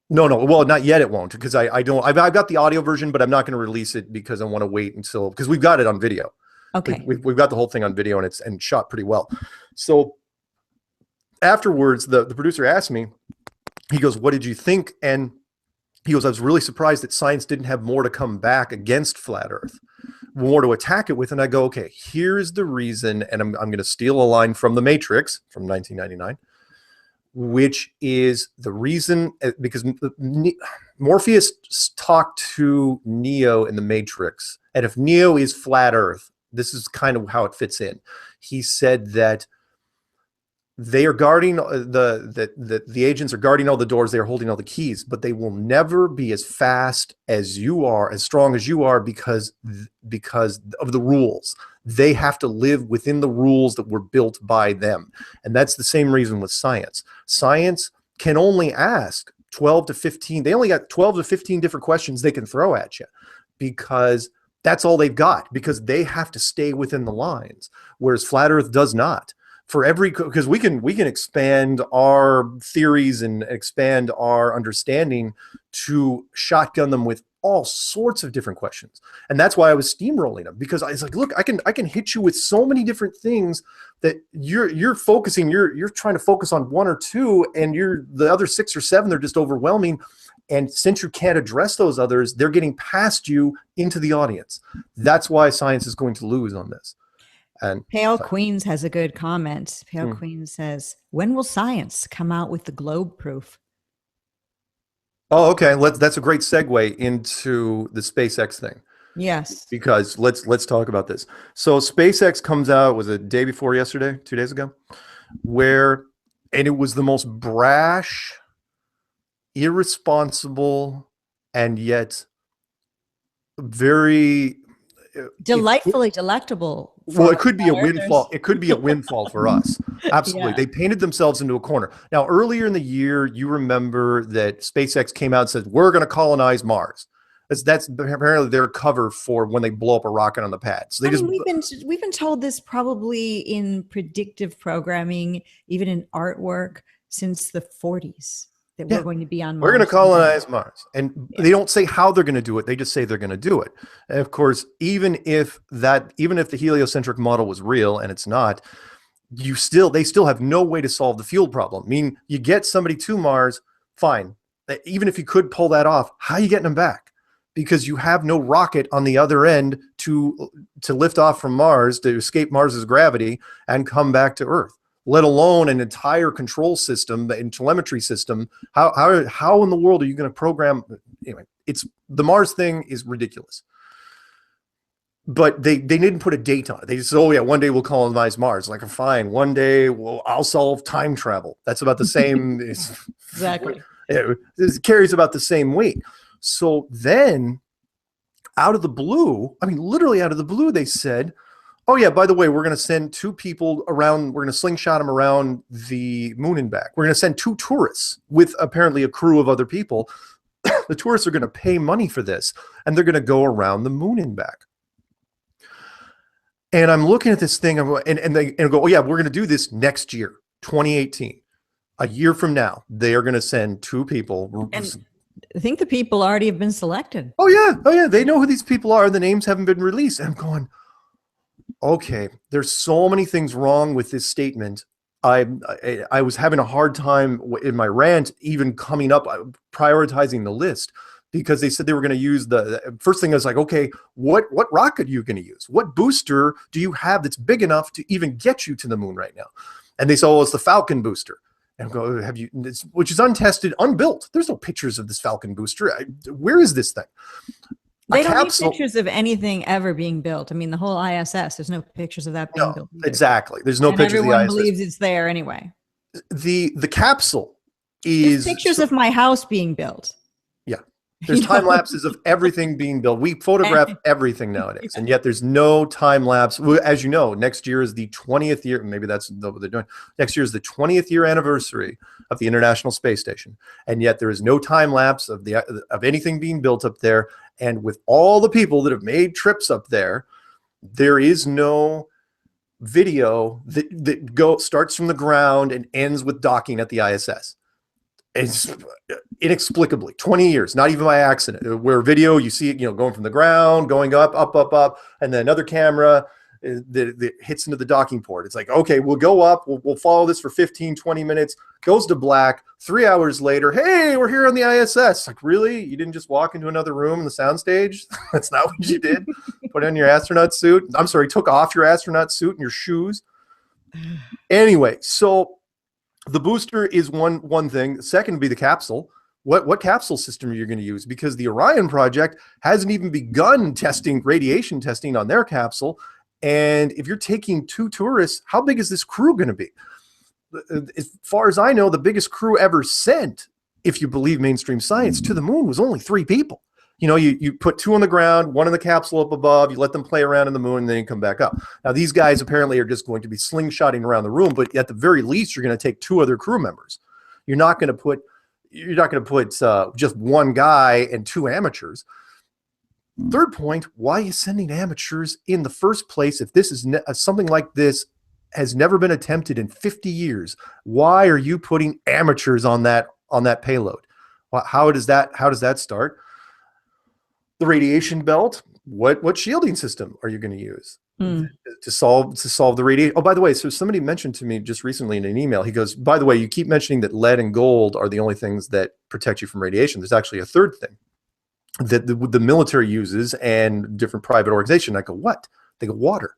No, well, not yet. It won't, because I've got the audio version, but I'm not going to release it because I want to wait until, because we've got it on video. Okay, we've got the whole thing on video, and it's shot pretty well. So afterwards, the producer asked me, he goes, "What did you think?" And he goes, "I was really surprised that science didn't have more to come back against flat Earth, more to attack it with." And I go, "Okay, here's the reason," and I'm going to steal a line from The Matrix from 1999, which is the reason, because Morpheus talked to Neo in The Matrix, and if Neo is flat Earth, this is kind of how it fits in. He said that they are guarding the agents are guarding all the doors, they are holding all the keys, but they will never be as fast as you are, as strong as you are, because of the rules. They have to live within the rules that were built by them. And that's the same reason with science. Science can only ask 12 to 15. They only got 12 to 15 different questions they can throw at you, because that's all they've got, because they have to stay within the lines, whereas flat Earth does not. Because we can expand our theories and expand our understanding to shotgun them with all sorts of different questions. And that's why I was steamrolling them, because I was like, look, I can hit you with so many different things that you're focusing, you're trying to focus on one or two, and the other 6 or 7, they're just overwhelming. And since you can't address those others, they're getting past you into the audience. That's why science is going to lose on this. And Pale Queens has a good comment. Pale Queen says, "When will science come out with the globe proof?" Oh, okay. That's a great segue into the SpaceX thing. Yes. Because let's talk about this. So SpaceX comes out, was it day before yesterday, 2 days ago, and it was the most brash, irresponsible, and yet very delightfully delectable. Well, it could be a windfall. It could be a windfall for us. Absolutely. Yeah. They painted themselves into a corner. Now, earlier in the year, you remember that SpaceX came out and said, we're going to colonize Mars. That's apparently their cover for when they blow up a rocket on the pad. So we've been told this probably in predictive programming, even in artwork, since the 40s. That we're going to be on Mars. We're going to colonize Mars. And they don't say how they're going to do it. They just say they're going to do it. And of course, even if the heliocentric model was real, and it's not, they still have no way to solve the fuel problem. I mean, you get somebody to Mars, fine. Even if you could pull that off, how are you getting them back? Because you have no rocket on the other end to lift off from Mars, to escape Mars's gravity and come back to Earth, let alone an entire control system and telemetry system. How in the world are you going to program? Anyway, the Mars thing is ridiculous. But they didn't put a date on it. They just said, oh yeah, one day we'll colonize Mars. Like, fine, one day I'll solve time travel. That's about the same. Exactly. It carries about the same weight. So then, out of the blue, I mean, literally out of the blue, they said, oh yeah, by the way, we're going to send 2 people around. We're going to slingshot them around the moon and back. We're going to send 2 tourists with apparently a crew of other people. The tourists are going to pay money for this, and they're going to go around the moon and back. And I'm looking at this thing, and they go, oh yeah, we're going to do this next year, 2018. A year from now, they are going to send 2 people. And I think the people already have been selected. Oh yeah. They know who these people are. The names haven't been released. And I'm going, okay, there's so many things wrong with this statement. I was having a hard time in my rant, even coming up, prioritizing the list, because they said they were going to use the first thing. I was like, okay, what rocket are you going to use? What booster do you have that's big enough to even get you to the moon right now? And they said, oh, it's the Falcon booster. And I go, which is untested, unbuilt. There's no pictures of this Falcon booster. Where is this thing? They don't need pictures of anything ever being built. I mean, the whole ISS, there's no pictures of that being built either. Exactly. There's no pictures of the ISS. Everyone believes it's there anyway. The capsule is... There's pictures of my house being built. Yeah. There's time lapses of everything being built. We photograph everything nowadays, and yet there's no time lapse. As you know, next year is the 20th year. Maybe that's what they're doing. Next year is the 20th year anniversary of the International Space Station, and yet there is no time lapse of anything being built up there. And with all the people that have made trips up there, there is no video that starts from the ground and ends with docking at the ISS. It's inexplicably 20 years, not even by accident, where video, you see it, going from the ground, going up, and then another camera that hits into the docking port. It's like, okay, we'll go up, we'll follow this for 15, 20 minutes, goes to black. 3 hours later, hey, we're here on the ISS. Like, really? You didn't just walk into another room in the soundstage? That's not what you did? Put on your astronaut suit? I'm sorry, took off your astronaut suit and your shoes? Anyway, so the booster is one thing. Second would be the capsule. What capsule system are you going to use? Because the Orion project hasn't even begun radiation testing on their capsule. And if you're taking 2 tourists, how big is this crew going to be? As far as I know, the biggest crew ever sent, if you believe mainstream science, to the moon was only 3 people. You put 2 on the ground, 1 in the capsule up above, you let them play around in the moon, and then you come back up. Now, these guys apparently are just going to be slingshotting around the room, but at the very least, you're going to take 2 other crew members. You're not going to put just 1 guy and 2 amateurs. Third point, why are you sending amateurs in the first place if this is something like this has never been attempted in 50 years? Why are you putting amateurs on that payload? How does that start? The radiation belt. What shielding system are you going to use to solve the radiation? Oh, by the way, so somebody mentioned to me just recently in an email, he goes, by the way, you keep mentioning that lead and gold are the only things that protect you from radiation. There's actually a third thing that the military uses and different private organizations. I go, what? They go, water.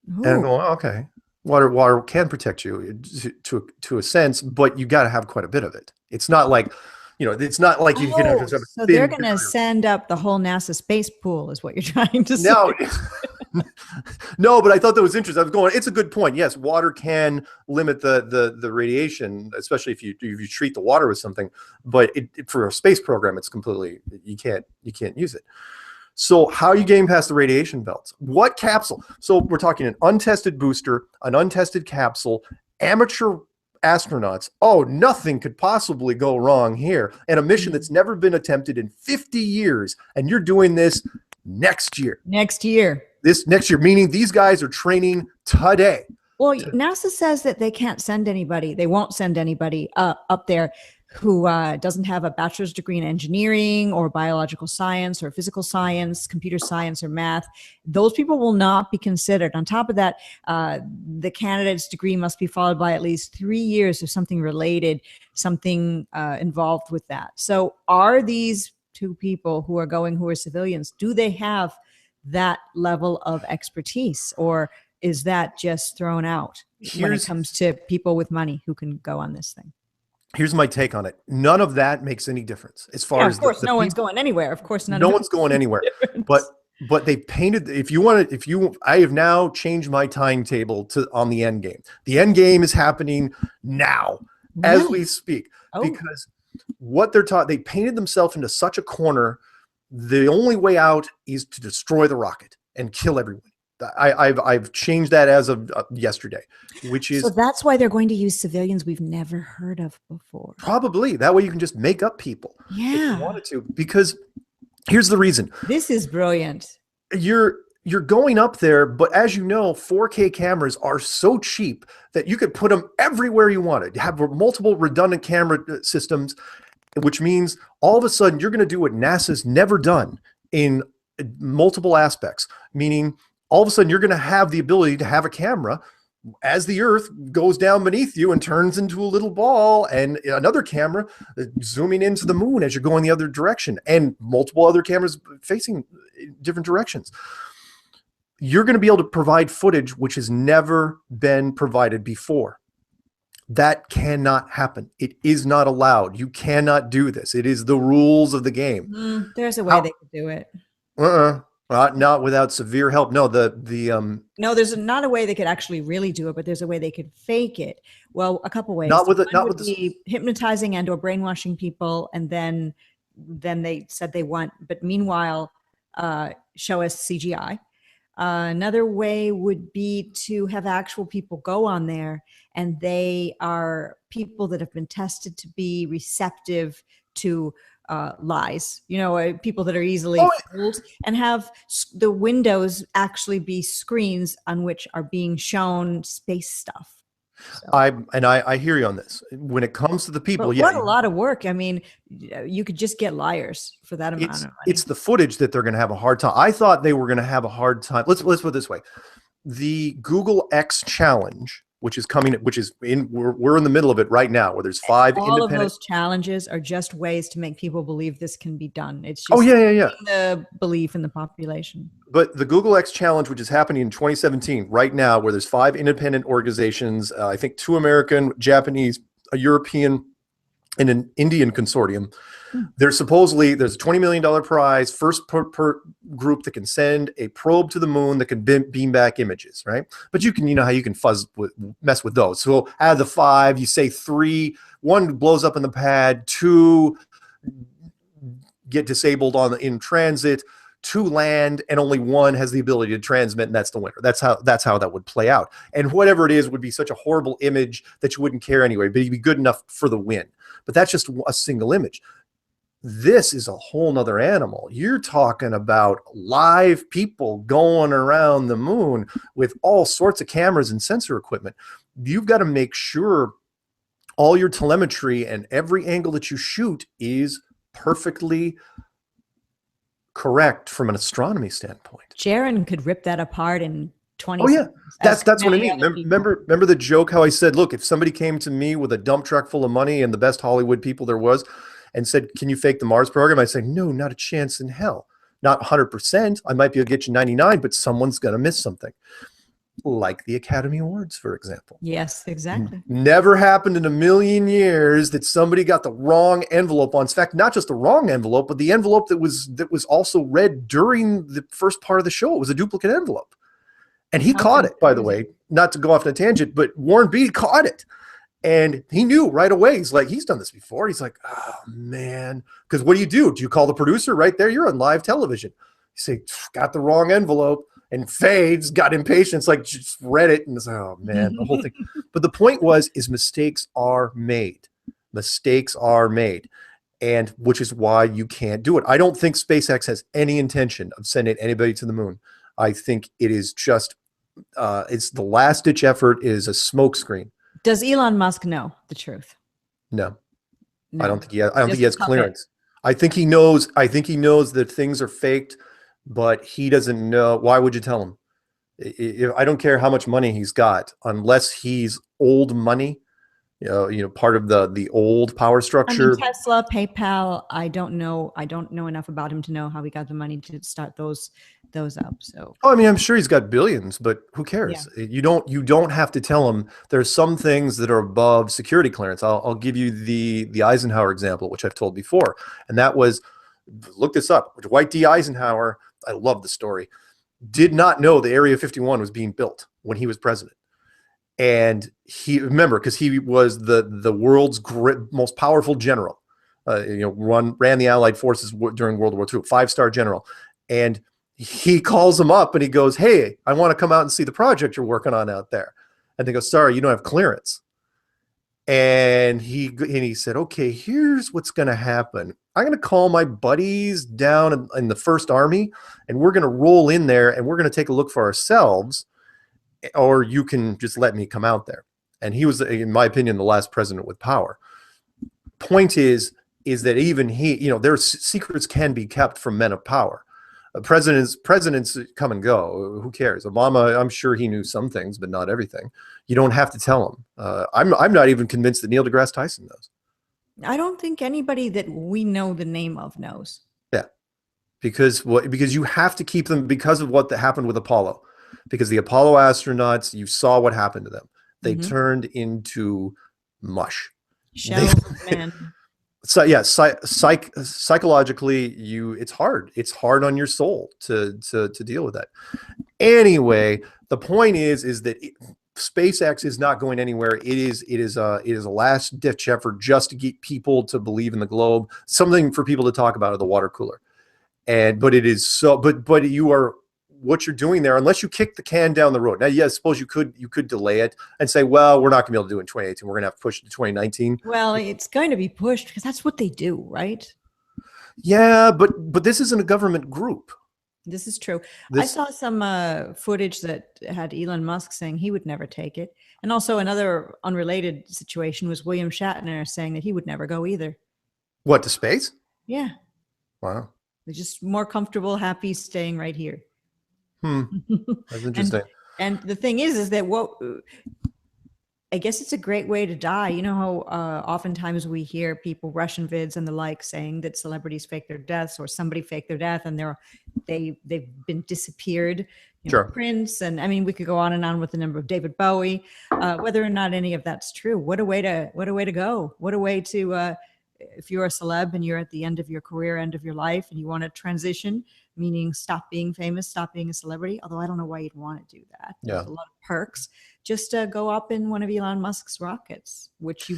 Ooh. And I go, okay, water can protect you to a sense, but you got to have quite a bit of it. It's not like, it's not like you can have just have so they're going to send up the whole NASA space pool, is what you're trying to say. No, but I thought that was interesting. I was going, it's a good point. Yes, water can limit the radiation, especially if you treat the water with something. But for a space program, it's completely, you can't use it. So how are you getting past the radiation belts? What capsule? So we're talking an untested booster, an untested capsule, amateur astronauts. Oh, nothing could possibly go wrong here. And a mission that's never been attempted in 50 years. And you're doing this next year. Next year, meaning these guys are training today. Well, NASA says that they can't send anybody. They won't send anybody up there who doesn't have a bachelor's degree in engineering or biological science or physical science, computer science or math. Those people will not be considered. On top of that, the candidate's degree must be followed by at least 3 years of something related, something involved with that. So are these 2 people who are civilians, do they have that level of expertise, or is that just thrown out when it comes to people with money who can go on this thing? Here's my take on it. None of that makes any difference as far as of course, no one's going anywhere. Of course, no one's going anywhere. But they painted. I have now changed my timetable on the end game. The end game is happening now as we speak, because what they're taught, they painted themselves into such a corner. The only way out is to destroy the rocket and kill everyone. I've changed that as of yesterday, which is, so that's why they're going to use civilians we've never heard of before. Probably that way you can just make up people if you wanted to. Because here's the reason. This is brilliant. You're going up there, but as you know, 4K cameras are so cheap that you could put them everywhere you wanted. You have multiple redundant camera systems, which means all of a sudden you're going to do what NASA's never done in multiple aspects, meaning all of a sudden you're going to have the ability to have a camera as the Earth goes down beneath you and turns into a little ball, and another camera zooming into the moon as you're going the other direction, and multiple other cameras facing different directions. You're going to be able to provide footage which has never been provided before. That cannot happen. It is not allowed. You cannot do this. It is the rules of the game. There's a way they could do it. Not without severe help. No, no, there's not a way they could actually really do it, but there's a way they could fake it. Well, a couple ways. Not with hypnotizing and or brainwashing people, and then than they said they want. But meanwhile, show us CGI. Another way would be to have actual people go on there, and they are people that have been tested to be receptive to lies, people that are easily fooled, and have the windows actually be screens on which are being shown space stuff. So. I hear you on this. When it comes to the people, what a lot of work. I mean, you could just get liars for that amount of money. It's the footage that they're going to have a hard time. I thought they were going to have a hard time. Let's put it this way: the Google X challenge, which is coming, we're in the middle of it right now, where there's 5 all of those challenges are just ways to make people believe this can be done. It's just the belief in the population. But the Google X challenge, which is happening in 2017 right now, where there's 5 independent organizations, I think 2 American, Japanese, a European, and an Indian consortium. There's a $20 million prize, first per group that can send a probe to the moon that can beam back images, right? But you know how you can mess with those. So out of the 5, you say 3, 1 blows up in the pad, 2 get disabled in transit, 2 land, and only 1 has the ability to transmit, and that's the winner. That's how that would play out. And whatever it is would be such a horrible image that you wouldn't care anyway, but it'd be good enough for the win. But that's just a single image. This is a whole nother animal. You're talking about live people going around the moon with all sorts of cameras and sensor equipment. You've got to make sure all your telemetry and every angle that you shoot is perfectly correct from an astronomy standpoint. Jaron could rip that apart in 20 seconds. Oh yeah, that's what I mean. Remember the joke how I said, look, if somebody came to me with a dump truck full of money and the best Hollywood people there was and said, can you fake the Mars program? I'd say, no, not a chance in hell. Not 100%. I might be able to get you 99, but someone's going to miss something. Like the Academy Awards, for example. Yes, exactly. Never happened in a million years that somebody got the wrong envelope on. In fact, not just the wrong envelope, but the envelope that was also read during the first part of the show. It was a duplicate envelope. And he caught it, by the way, not to go off on a tangent, but Warren Beatty caught it. And he knew right away. He's like, he's done this before. He's like, oh, man. Because what do? Do you call the producer right there? You're on live television. You say, got the wrong envelope. And Fades got impatient. It's like, just read it. And it's like, oh, man, the whole thing. But the point is mistakes are made. Mistakes are made. And which is why you can't do it. I don't think SpaceX has any intention of sending anybody to the moon. I think it is just, it's the last ditch effort. It is a smokescreen. Does Elon Musk know the truth? No. I don't think he has. I don't think he has clearance. I think he knows that things are faked, but he doesn't know. Why would you tell him? I don't care how much money he's got, unless he's old money. Part of the old power structure. Tesla, PayPal. I don't know enough about him to know how he got the money to start those up. So. Oh, I mean, I'm sure he's got billions, but who cares? Yeah. You don't have to tell him. There's some things that are above security clearance. I'll give you the Eisenhower example, which I've told before, and that was, look this up. Dwight D. Eisenhower, I love the story, did not know the Area 51 was being built when he was president. And because he was the world's most powerful general, ran the Allied forces during World War II, 5-star general. And he calls him up and he goes, hey, I want to come out and see the project you're working on out there. And they go, sorry, you don't have clearance. And he said, okay, here's what's going to happen. I'm going to call my buddies down in the First Army, and we're going to roll in there and we're going to take a look for ourselves. Or you can just let me come out there. And he was, in my opinion, the last president with power. Point is that even their secrets can be kept from men of power. Presidents come and go. Who cares? Obama, I'm sure he knew some things, but not everything. You don't have to tell him. I'm not even convinced that Neil deGrasse Tyson knows. I don't think anybody that we know the name of knows. Yeah, because you have to keep them because of what happened with Apollo. Because the Apollo astronauts, you saw what happened to them. They turned into mush. Man. So yeah, psychologically, it's hard. It's hard on your soul to deal with that. Anyway, the point is that SpaceX is not going anywhere. It is a last ditch effort just to get people to believe in the globe, something for people to talk about at the water cooler. But it is so, but you are, what you're doing there, unless you kick the can down the road. Now, yes, suppose you could delay it and say, well, we're not gonna be able to do it in 2018. We're gonna have to push it to 2019. Well, it's going to be pushed because that's what they do, right? Yeah, but this isn't a government group. This is true. I saw some footage that had Elon Musk saying he would never take it. And also another unrelated situation was William Shatner saying that he would never go either. What, to space? Yeah. Wow. They're just more comfortable, happy staying right here. That's interesting. And the thing is that I guess it's a great way to die. You know how oftentimes we hear people, Russian vids and the like, saying that celebrities fake their deaths or somebody faked their death and they've been disappeared. Sure. Prince, and I mean, we could go on and on with the number of David Bowie. Whether or not any of that's true, what a way to go. What a way to if you're a celeb and you're at the end of your career, end of your life, and you want to transition, meaning stop being famous, stop being a celebrity. Although I don't know why you'd want to do that. Yeah. There's a lot of perks. Just go up in one of Elon Musk's rockets, which you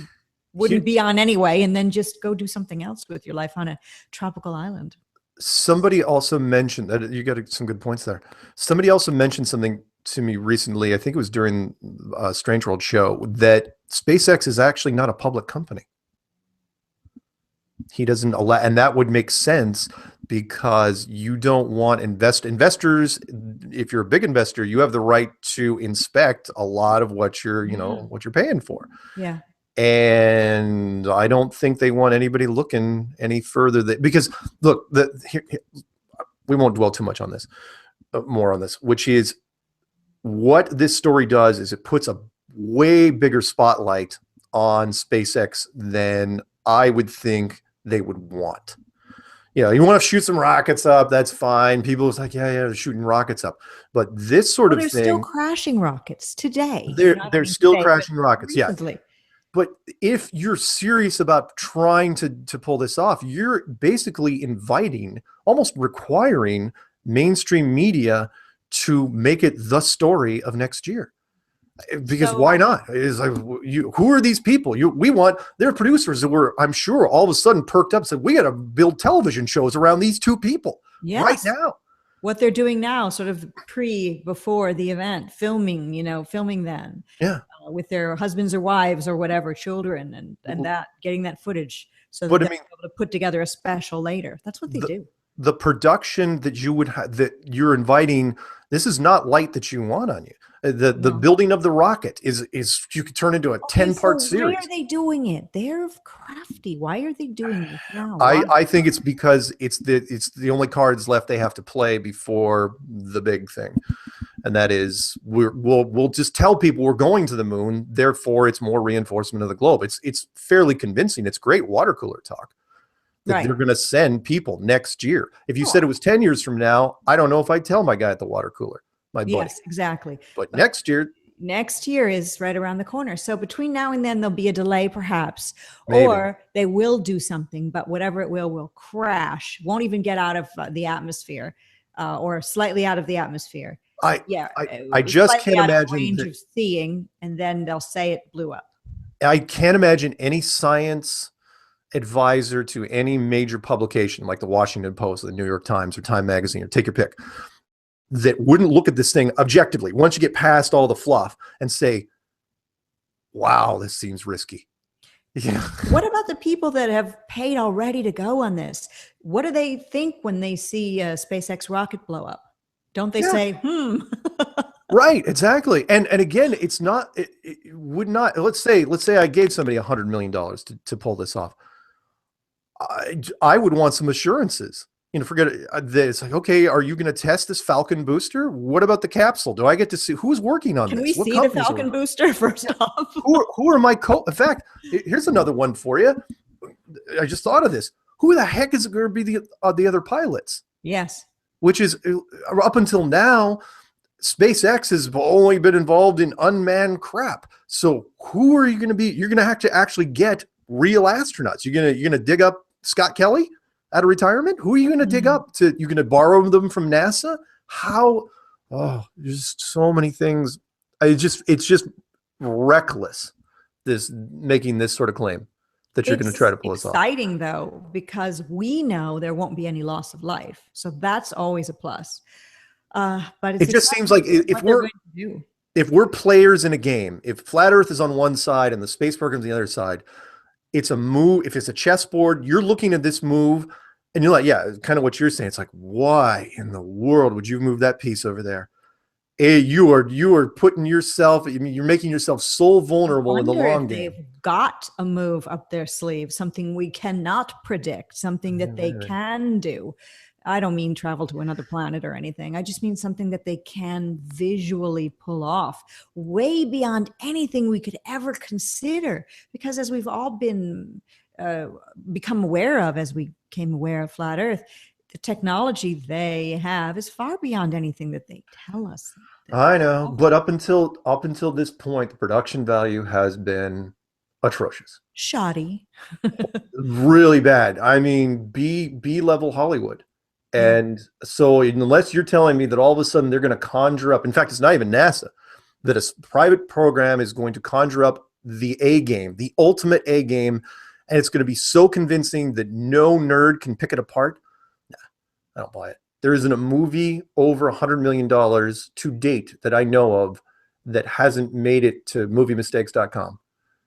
wouldn't be on anyway, and then just go do something else with your life on a tropical island. Somebody also mentioned that you got some good points there. Somebody also mentioned something to me recently. I think it was during a Strange World show, that SpaceX is actually not a public company. He doesn't allow, and that would make sense because you don't want investors. If you're a big investor, you have the right to inspect a lot of what you're, what you're paying for. Yeah. And I don't think they want anybody looking any further because look, we won't dwell too much on this, more on this, which is what this story does is it puts a way bigger spotlight on SpaceX than I would think they would want. You want to shoot some rockets up, that's fine. People was like, yeah, they're shooting rockets up. But this sort of thing, they're still crashing rockets today. They're still crashing rockets, recently. Yeah. But if you're serious about trying to pull this off, you're basically inviting, almost requiring mainstream media to make it the story of next year. Because why not? It's like, who are these people? They're producers that were, I'm sure, all of a sudden perked up and said, we got to build television shows around these two people right now. What they're doing now, sort of before the event, filming them, with their husbands or wives or whatever, children, and getting that footage so that they'll be able to put together a special later. That's what they do. The production that you would that you're inviting, this is not light that you want on you. The building of the rocket is you could turn into a 10-part series. Why are they doing it? They're crafty. Why are they doing it now? I think it's because it's the only cards left they have to play before the big thing, and that is we'll just tell people we're going to the moon. Therefore, it's more reinforcement of the globe. It's fairly convincing. It's great water cooler talk. That they're going to send people next year. If you said it was 10 years from now, I don't know if I'd tell my guy at the water cooler, my buddy. Yes, exactly. But next year is right around the corner. So between now and then, there'll be a delay perhaps, maybe. Or they will do something, but whatever it will crash, won't even get out of the atmosphere or slightly out of the atmosphere. I just can't imagine range of seeing, and then they'll say it blew up. I can't imagine any science advisor to any major publication like the Washington Post or the New York Times or Time Magazine, or take your pick, that wouldn't look at this thing objectively once you get past all the fluff and say, wow, this seems risky. What about the people that have paid already to go on this? What do they think when they see a SpaceX rocket blow up? Don't they say, Right, exactly. And again, it's not, it would not, let's say I gave somebody $100 million to pull this off. I would want some assurances. Forget it. It's like, okay, are you going to test this Falcon booster? What about the capsule? Do I get to see who's working on this? Can we see the Falcon booster first off? Who are my in fact, here's another one for you. I just thought of this. Who the heck is going to be the other pilots? Yes. Which is, up until now, SpaceX has only been involved in unmanned crap. So who are you going to be? You're going to have to actually get real astronauts. You're going to dig up Scott Kelly out of retirement? Who are you going to dig up? You're going to borrow them from NASA? How? Oh, there's so many things. It's just reckless, this making this sort of claim that you're going to try to pull us off. It's exciting though, because we know there won't be any loss of life. So that's always a plus. But it just seems like if we're players in a game, if flat Earth is on one side and the space program's on the other side, it's a move. If it's a chessboard, you're looking at this move and you're like, yeah, kind of what you're saying. It's like, why in the world would you move that piece over there? You are putting yourself, I mean, you're making yourself so vulnerable in the long game. They've got a move up their sleeve, something we cannot predict, something that they can do. I don't mean travel to another planet or anything. I just mean something that they can visually pull off way beyond anything we could ever consider. Because as we've all been become aware of, as we became aware of flat Earth, the technology they have is far beyond anything that they tell us. I know, but up until this point, the production value has been atrocious. Shoddy. Really bad. I mean, B level Hollywood. And so unless you're telling me that all of a sudden they're going to conjure up, in fact, it's not even NASA, that a private program is going to conjure up the A game, the ultimate A game, and it's going to be so convincing that no nerd can pick it apart. Nah, I don't buy it. There isn't a movie over $100 million to date that I know of that hasn't made it to moviemistakes.com.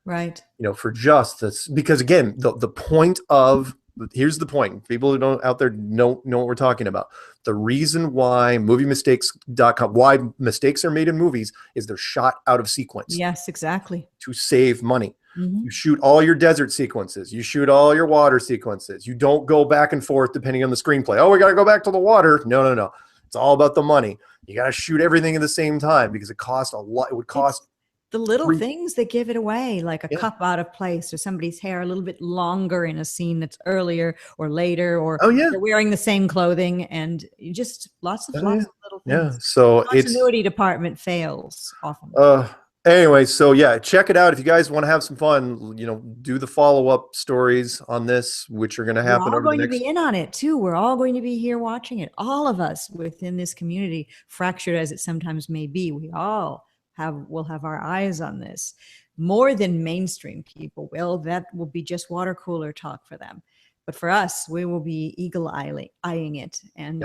Right. You know, for just this, because again, the point of, here's the point. People who don't out there know what we're talking about. The reason why moviemistakes.com, why mistakes are made in movies, is they're shot out of sequence. Yes, exactly. To save money. Mm-hmm. You shoot all your desert sequences. You shoot all your water sequences. You don't go back and forth depending on the screenplay. Oh, we got to go back to the water. No. It's all about the money. You got to shoot everything at the same time because it costs a lot. It would cost the little things that give it away, like a cup out of place or somebody's hair a little bit longer in a scene that's earlier or later, or they're wearing the same clothing, and you just lots of little things. Yeah, so the continuity department fails often. Anyway, so yeah, check it out if you guys want to have some fun. You know, do the follow-up stories on this, which are going to happen. We're all going to be in on it too. We're all going to be here watching it. All of us within this community, fractured as it sometimes may be, we all will have our eyes on this more than mainstream people will. That will be just water cooler talk for them. But for us, we will be eagle-eyeing it. And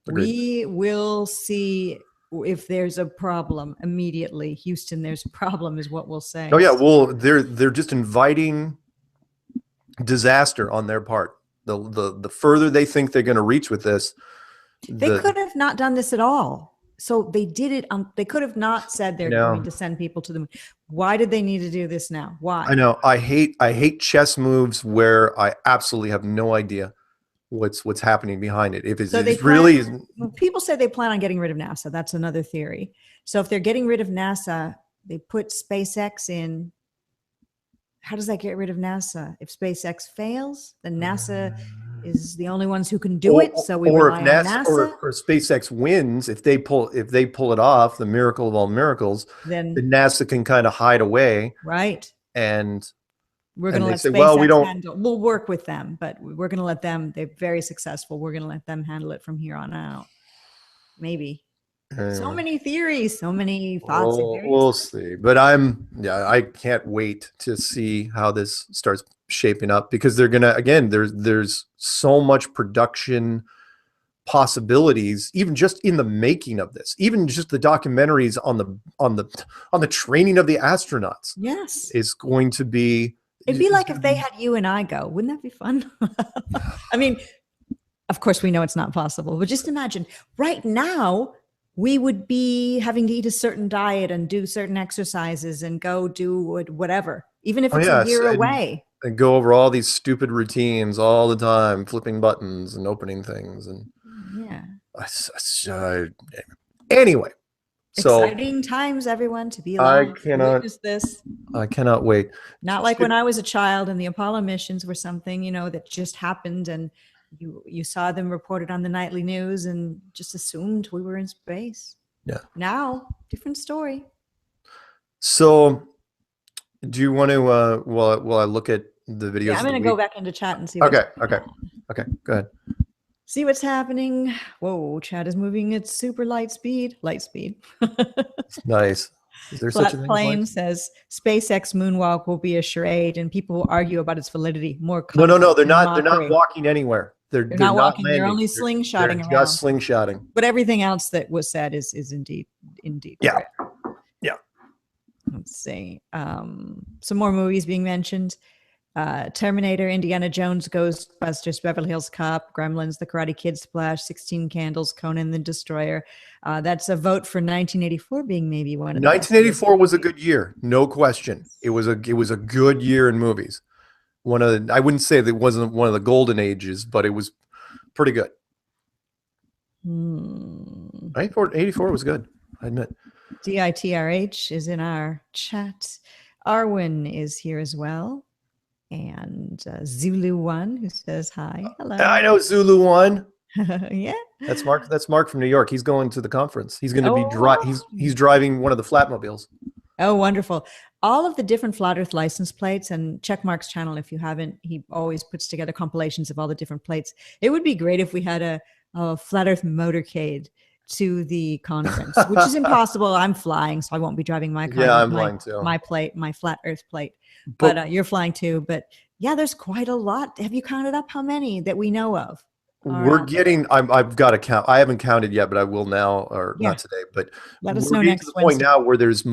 we will see if there's a problem immediately. Houston, there's a problem is what we'll say. Oh yeah, well, they're just inviting disaster on their part. The further they think they're going to reach with this, they could have not done this at all. So they did it. They could have not said they're going to send people to the moon. Why did they need to do this now? Why? I know. I hate chess moves where I absolutely have no idea what's happening behind it. If it's really people say they plan on getting rid of NASA. That's another theory. So if they're getting rid of NASA, they put SpaceX in. How does that get rid of NASA? If SpaceX fails, then NASA is the only ones who can do it. So we rely on NASA. Or SpaceX wins, if they pull it off, the miracle of all miracles, then NASA can kind of hide away. Right. And we're going to let SpaceX handle. We'll work with them, but we're going to let them. They're very successful. We're going to let them handle it from here on out. Maybe. So many theories, so many thoughts. We'll see. But I can't wait to see how this starts shaping up, because they're gonna, again, there's so much production possibilities, even just in the making of this, even just the documentaries on the training of the astronauts. Yes, is going to be. It'd be like if they had you and I go. Wouldn't that be fun? I mean, of course we know it's not possible, but just imagine right now. We would be having to eat a certain diet and do certain exercises and go do whatever, even if it's a year away. And go over all these stupid routines all the time, flipping buttons and opening things. And anyway. Exciting times, everyone, to be alive. I cannot wait. Not like when I was a child and the Apollo missions were something, that just happened, and you saw them reported on the nightly news and just assumed we were in space. Yeah. Now, different story. So, do you want to? While I look at the videos. Yeah, I'm going to go back into chat and see. Okay. Go ahead. See what's happening. Whoa, chat is moving at super light speed. Light speed. Nice. Is there such Flat a thing? Plane says SpaceX moonwalk will be a charade, and people will argue about its validity. More No. They're not. They're mockery. not walking anywhere. They're not not walking. landing. They're only slingshotting they're around. just slingshotting. But everything else that was said is indeed Yeah. correct. Yeah. Let's see. Some more movies being mentioned. Terminator, Indiana Jones, Ghostbusters, Beverly Hills Cop, Gremlins, The Karate Kid, Splash, 16 Candles, Conan the Destroyer. That's a vote for 1984 being maybe one of the 1984 was a good year, no question. It was a good year in movies. I wouldn't say that it wasn't one of the golden ages, but it was pretty good. 84 was good, I admit. DITRH is in our chat. Arwen is here as well. And Zulu1, who says hi. Hello. I know Zulu1. Yeah. That's Mark. That's Mark from New York. He's going to the conference. He's going to be he's driving one of the Flatmobiles. Oh, wonderful. All of the different Flat Earth license plates, and check Mark's channel if you haven't. He always puts together compilations of all the different plates. It would be great if we had a Flat Earth motorcade to the conference, which is impossible. I'm flying, so I won't be driving my car. Yeah, I'm flying too. My plate, my Flat Earth plate. But you're flying too. But yeah, there's quite a lot. Have you counted up how many that we know of? We're getting. I've got to count. I haven't counted yet, but I will now, or not today. But let us know next to the point now where there's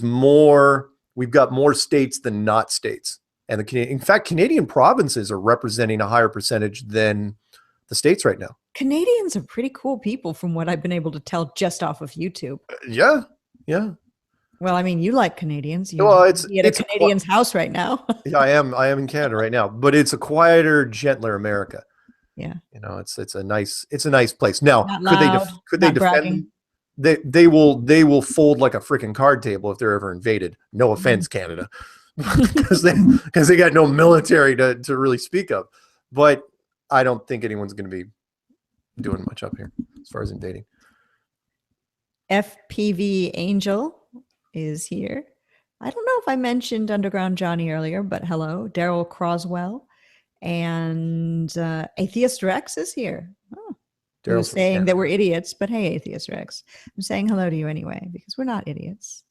more. We've got more states than not states, and in fact, Canadian provinces are representing a higher percentage than the states right now. Canadians are pretty cool people, from what I've been able to tell just off of YouTube. Yeah. Well, I mean, you like Canadians. It's a Canadian's house right now. Yeah, I am in Canada right now, but it's a quieter, gentler America. Yeah, it's a nice place. Now, could they defend? Bragging. They will fold like a freaking card table if they're ever invaded. No offense, Canada, because they got no military to really speak of. But I don't think anyone's going to be doing much up here as far as invading. FPV Angel is here. I don't know if I mentioned Underground Johnny earlier, but hello, Daryl Croswell, and Atheist Rex is here. Oh, Daryl's saying that we're idiots, but hey, Atheist Rex, I'm saying hello to you anyway, because we're not idiots.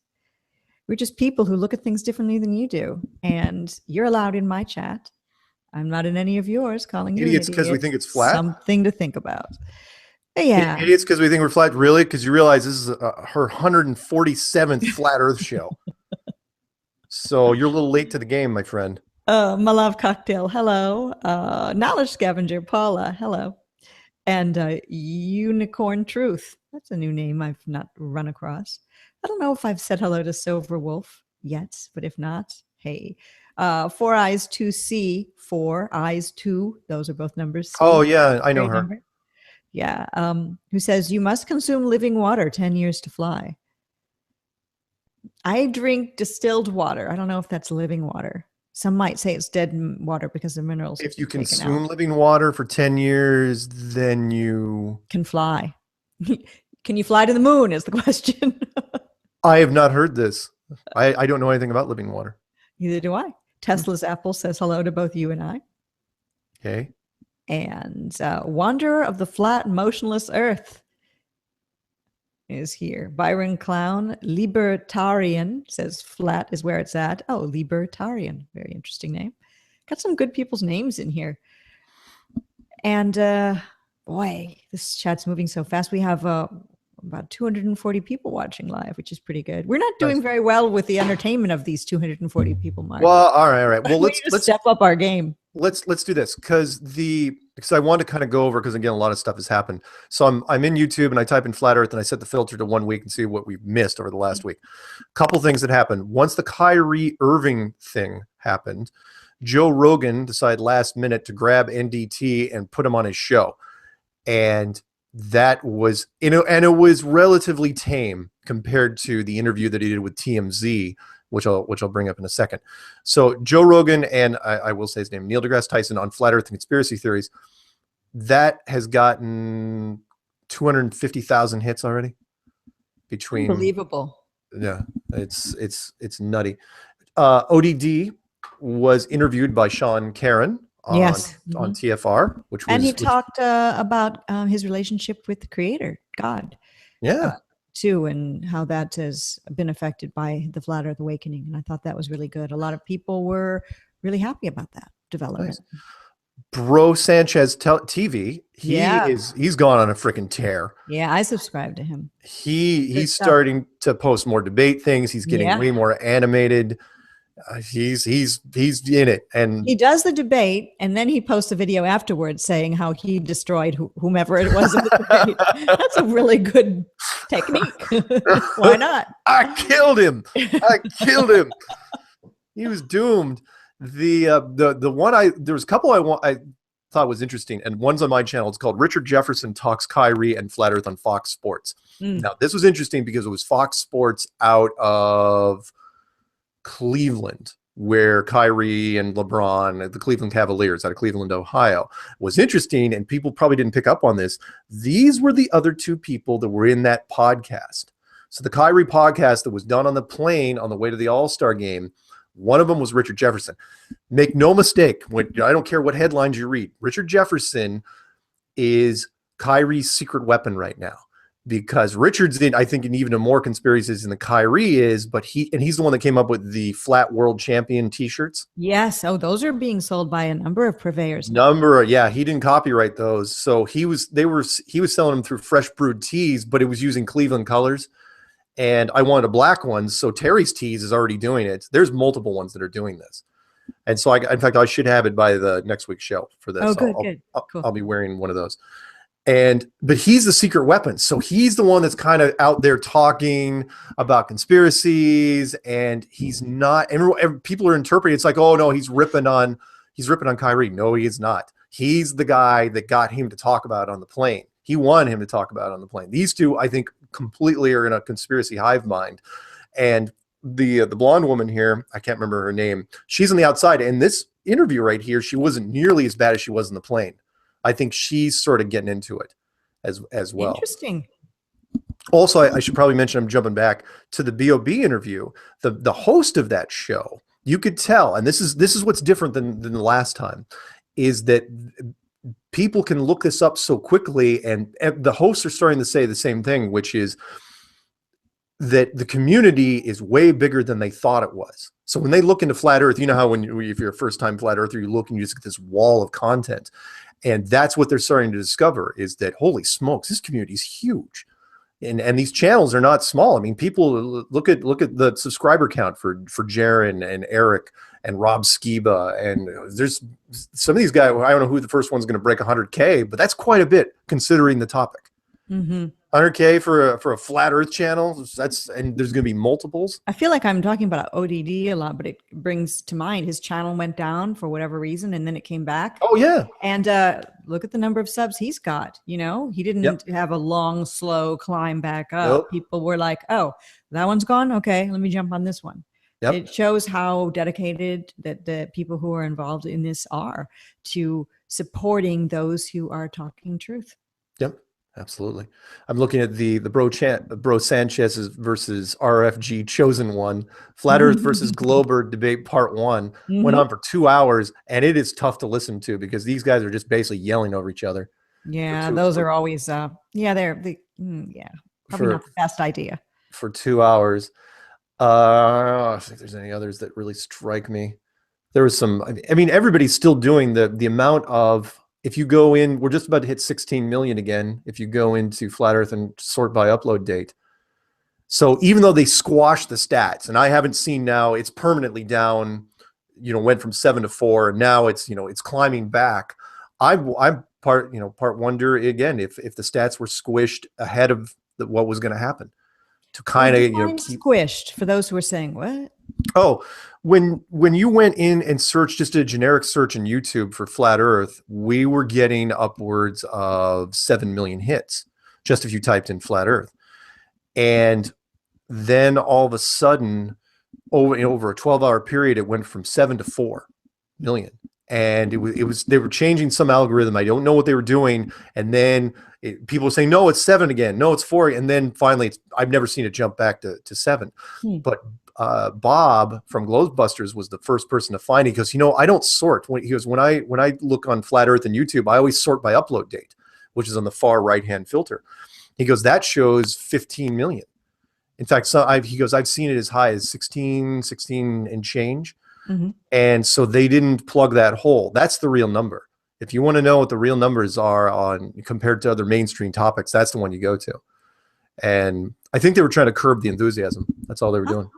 We're just people who look at things differently than you do, and you're allowed in my chat. I'm not in any of yours calling you idiots because we think it's flat. Something to think about. Yeah. Idiots because we think we're flat. Really? Because you realize this is her 147th Flat Earth show. So you're a little late to the game, my friend. My love cocktail. Hello. Knowledge scavenger. Paula. Hello. And Unicorn Truth. That's a new name I've not run across. I don't know if I've said hello to Silver Wolf yet, but if not, hey. 4 Eyes 2C, 4 Eyes 2. Those are both numbers. Oh, yeah. I know her. Number. Yeah. Who says, you must consume living water 10 years to fly. I drink distilled water. I don't know if that's living water. Some might say it's dead water because the minerals. If you consume living water for 10 years, then you can fly. Can you fly to the moon is the question. I have not heard this. I don't know anything about living water. Neither do I. Tesla's Apple says hello to both you and I. Okay. And Wanderer of the Flat Motionless Earth is here. Byron Clown, Libertarian, says flat is where it's at. Oh, Libertarian. Very interesting name. Got some good people's names in here. And boy, this chat's moving so fast. We have about 240 people watching live, which is pretty good. We're not doing very well with the entertainment of these 240 people, Mark. Well, all right. Well, let's step up our game. Let's do this because I want to kind of go over, because again, a lot of stuff has happened. So I'm in YouTube and I type in Flat Earth and I set the filter to 1 week and see what we've missed over the last week. Couple things that happened. Once the Kyrie Irving thing happened, Joe Rogan decided last minute to grab NDT and put him on his show. And that was, and it was relatively tame compared to the interview that he did with TMZ, which I'll bring up in a second. So Joe Rogan and I will say his name, Neil deGrasse Tyson, on Flat Earth and conspiracy theories, that has gotten 250,000 hits already. Between unbelievable. Yeah, it's nutty. ODD was interviewed by Sean Caron on TFR, and he talked about his relationship with the Creator, God. Yeah. too, and how that has been affected by the flat earth awakening. And I thought that was really good. A lot of people were really happy about that development. Nice. Bro Sanchez TV, he's gone on a freaking tear. Yeah, I subscribe to him. He's starting to post more debate things. He's getting way more animated. He's in it, and he does the debate, and then he posts a video afterwards saying how he destroyed whomever it was in the debate. That's a really good technique. Why not? I killed him. He was doomed. The one there was a couple I thought was interesting, and one's on my channel. It's called Richard Jefferson Talks Kyrie and Flat Earth on Fox Sports. Now this was interesting because it was Fox Sports out of Cleveland, where Kyrie and LeBron, the Cleveland Cavaliers out of Cleveland, Ohio, was interesting, and people probably didn't pick up on this. These were the other two people that were in that podcast. So the Kyrie podcast that was done on the plane on the way to the All-Star game, one of them was Richard Jefferson. Make no mistake, I don't care what headlines you read, Richard Jefferson is Kyrie's secret weapon right now. Because Richard's in, I think, in even more conspiracies than the Kyrie is, but he's the one that came up with the Flat World Champion T-shirts. Yes, those are being sold by a number of purveyors. He didn't copyright those, so he was selling them through Fresh Brewed Tees, but it was using Cleveland colors, and I wanted a black one, so Terry's Tees is already doing it. There's multiple ones that are doing this, and so in fact, I should have it by the next week's show for this. Oh, good, cool. I'll be wearing one of those. But he's the secret weapon. So he's the one that's kind of out there talking about conspiracies, and he's not, people are interpreting. It's like, oh no, he's ripping on Kyrie. No, he is not. He's the guy that got him to talk about it on the plane. He wanted him to talk about it on the plane. These two, I think, completely are in a conspiracy hive mind. And the blonde woman here, I can't remember her name. She's on the outside. And this interview right here, she wasn't nearly as bad as she was in the plane. I think she's sort of getting into it as well. Interesting. Also, I should probably mention, I'm jumping back to the B.O.B. interview. The host of that show, you could tell, and this is what's different than the last time, is that people can look this up so quickly, and the hosts are starting to say the same thing, which is that the community is way bigger than they thought it was. So when they look into Flat Earth, you know how if you're a first-time Flat Earther, you look and you just get this wall of content. And that's what they're starting to discover, is that, holy smokes, this community is huge. And these channels are not small. I mean, people look at the subscriber count for Jaron and Eric and Rob Skiba. And there's some of these guys, I don't know who the first one's going to break 100K, but that's quite a bit considering the topic. 100K for a Flat Earth channel, and there's going to be multiples. I feel like I'm talking about ODD a lot, but it brings to mind his channel went down for whatever reason, and then it came back. Oh yeah, and look at the number of subs he's got. You know, he didn't have a long, slow climb back up. Nope. People were like, "Oh, that one's gone. Okay, let me jump on this one." Yep. It shows how dedicated that the people who are involved in this are to supporting those who are talking truth. Yep. Absolutely. I'm looking at the Bro Sanchez versus RFG Chosen One, Flat Earth versus Glober debate part 1 went on for 2 hours, and it is tough to listen to because these guys are just basically yelling over each other. Yeah, those are always probably not the best idea. For 2 hours. I don't think there's any others that really strike me. There was some, I mean, everybody's still doing the amount of, if you go in, we're just about to hit 16 million again. If you go into Flat Earth and sort by upload date. So even though they squashed the stats, and I haven't seen now, it's permanently down, went from 7 to 4. And now it's, it's climbing back. I'm part wonder again, if the stats were squished ahead of what was going to happen to kind of, keep squished for those who are saying what? Oh, when you went in and searched, just a generic search in YouTube for Flat Earth, we were getting upwards of 7 million hits just if you typed in Flat Earth. And then all of a sudden, over a 12-hour period, it went from 7 to 4 million. And they were changing some algorithm. I don't know what they were doing. And then people were saying, no, it's 7 again. No, it's 4. And then finally, I've never seen it jump back to 7. But Bob from Glowbusters was the first person to find it because, I don't sort. He goes, when I look on Flat Earth and YouTube, I always sort by upload date, which is on the far right-hand filter. He goes, that shows 15 million. In fact, he goes, I've seen it as high as 16 and change. Mm-hmm. And so they didn't plug that hole. That's the real number. If you want to know what the real numbers are on compared to other mainstream topics, that's the one you go to. And I think they were trying to curb the enthusiasm. That's all they were doing.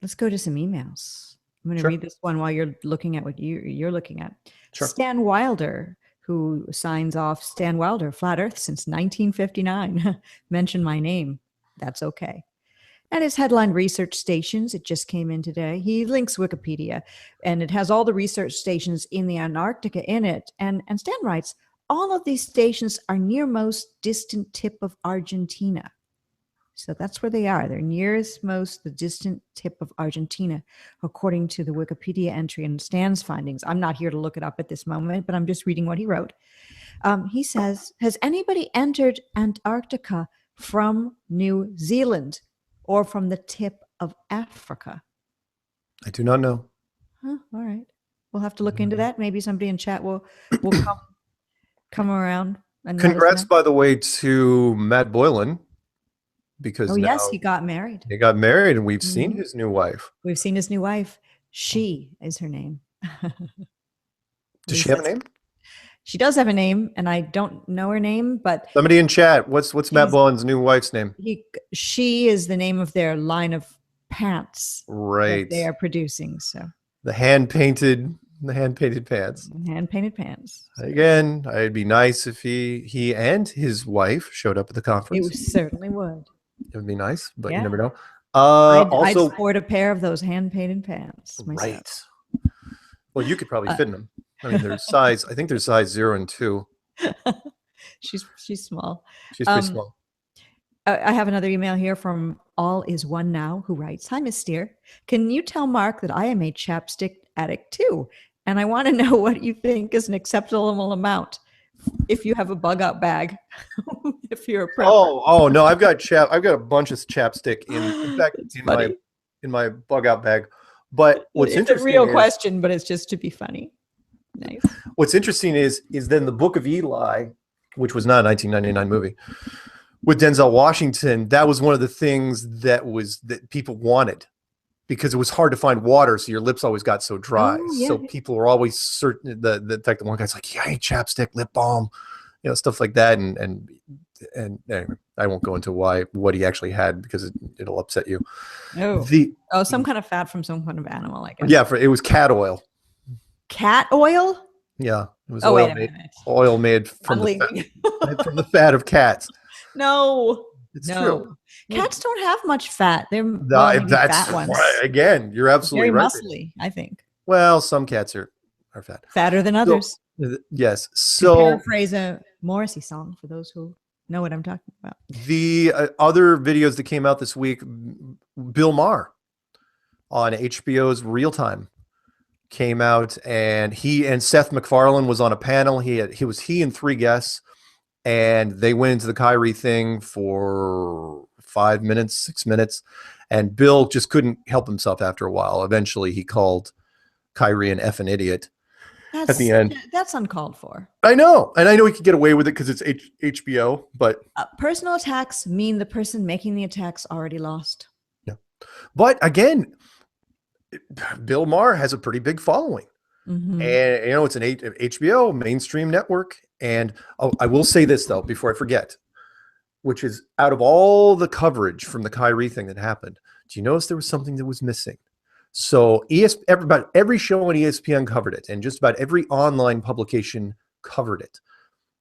Let's go to some emails. I'm going to read this one while you're looking at what you're looking at. Sure. Stan Wilder, who signs off, Stan Wilder, Flat Earth since 1959. Mention my name. That's okay. And his headline research stations, it just came in today. He links Wikipedia, and it has all the research stations in the Antarctica in it. And Stan writes, all of these stations are near most distant tip of Argentina. So that's where they are. They're nearest most the distant tip of Argentina, according to the Wikipedia entry and Stan's findings. I'm not here to look it up at this moment, but I'm just reading what he wrote. He says, has anybody entered Antarctica from New Zealand or from the tip of Africa? I do not know. Huh, all right. We'll have to look into that. Maybe somebody in chat will come around. And congrats, by the way, to Matt Boylan. Because yes, he got married. He got married, and we've seen his new wife. We've seen his new wife. She is her name. Does she have a name? She does have a name, and I don't know her name, but somebody in chat. What's Matt Boylan's new wife's name? She is the name of their line of pants. Right. That they are producing. So the hand painted pants. Hand painted pants. Again, it'd be nice if he and his wife showed up at the conference. It certainly would. It would be nice, but you never know. I'd sport a pair of those hand painted pants myself. Right. Well, you could probably fit in them. I mean, there's size. I think there's size 0 and 2. She's small. She's pretty small. I have another email here from All Is One Now, who writes, "Hi, Miss Steere. Can you tell Mark that I am a chapstick addict too? And I want to know what you think is an acceptable amount if you have a bug out bag." If you're a prepper. Oh no, I've got a bunch of chapstick in fact in my bug out bag. But what's interesting, it's a real question, but it's just to be funny. Nice. What's interesting is then the Book of Eli, which was not a 1999 movie, with Denzel Washington. That was one of the things that people wanted, because it was hard to find water, so your lips always got so dry. Oh, yeah. So people were always certain. In fact, the one guy's like, "Yeah, I hate chapstick, lip balm," stuff like that. And anyway, I won't go into what he actually had, because it'll upset you. Oh, some kind of fat from some kind of animal, I guess. Yeah, it was cat oil. Cat oil? Yeah, it was oil made from the fat of cats. No, it's true. Cats don't have much fat. They're that's fat ones. Right. Again, you're absolutely very right. muscly, I think. Well, some cats are fat. Fatter than others. Yes. So to paraphrase a Morrissey song for those who know what I'm talking about. The other videos that came out this week, Bill Maher on HBO's Real Time came out, and he and Seth MacFarlane was on a panel. He and 3 guests, and they went into the Kyrie thing for 5 minutes, 6 minutes, and Bill just couldn't help himself after a while. Eventually, he called Kyrie an effing idiot. At the end. That's uncalled for. I know. And I know he could get away with it because it's HBO, but personal attacks mean the person making the attacks already lost. Yeah. But again, Bill Maher has a pretty big following. Mm-hmm. And it's an HBO mainstream network. And I will say this though, before I forget, which is, out of all the coverage from the Kyrie thing that happened, do you notice there was something that was missing? So about every show on ESPN covered it, and just about every online publication covered it.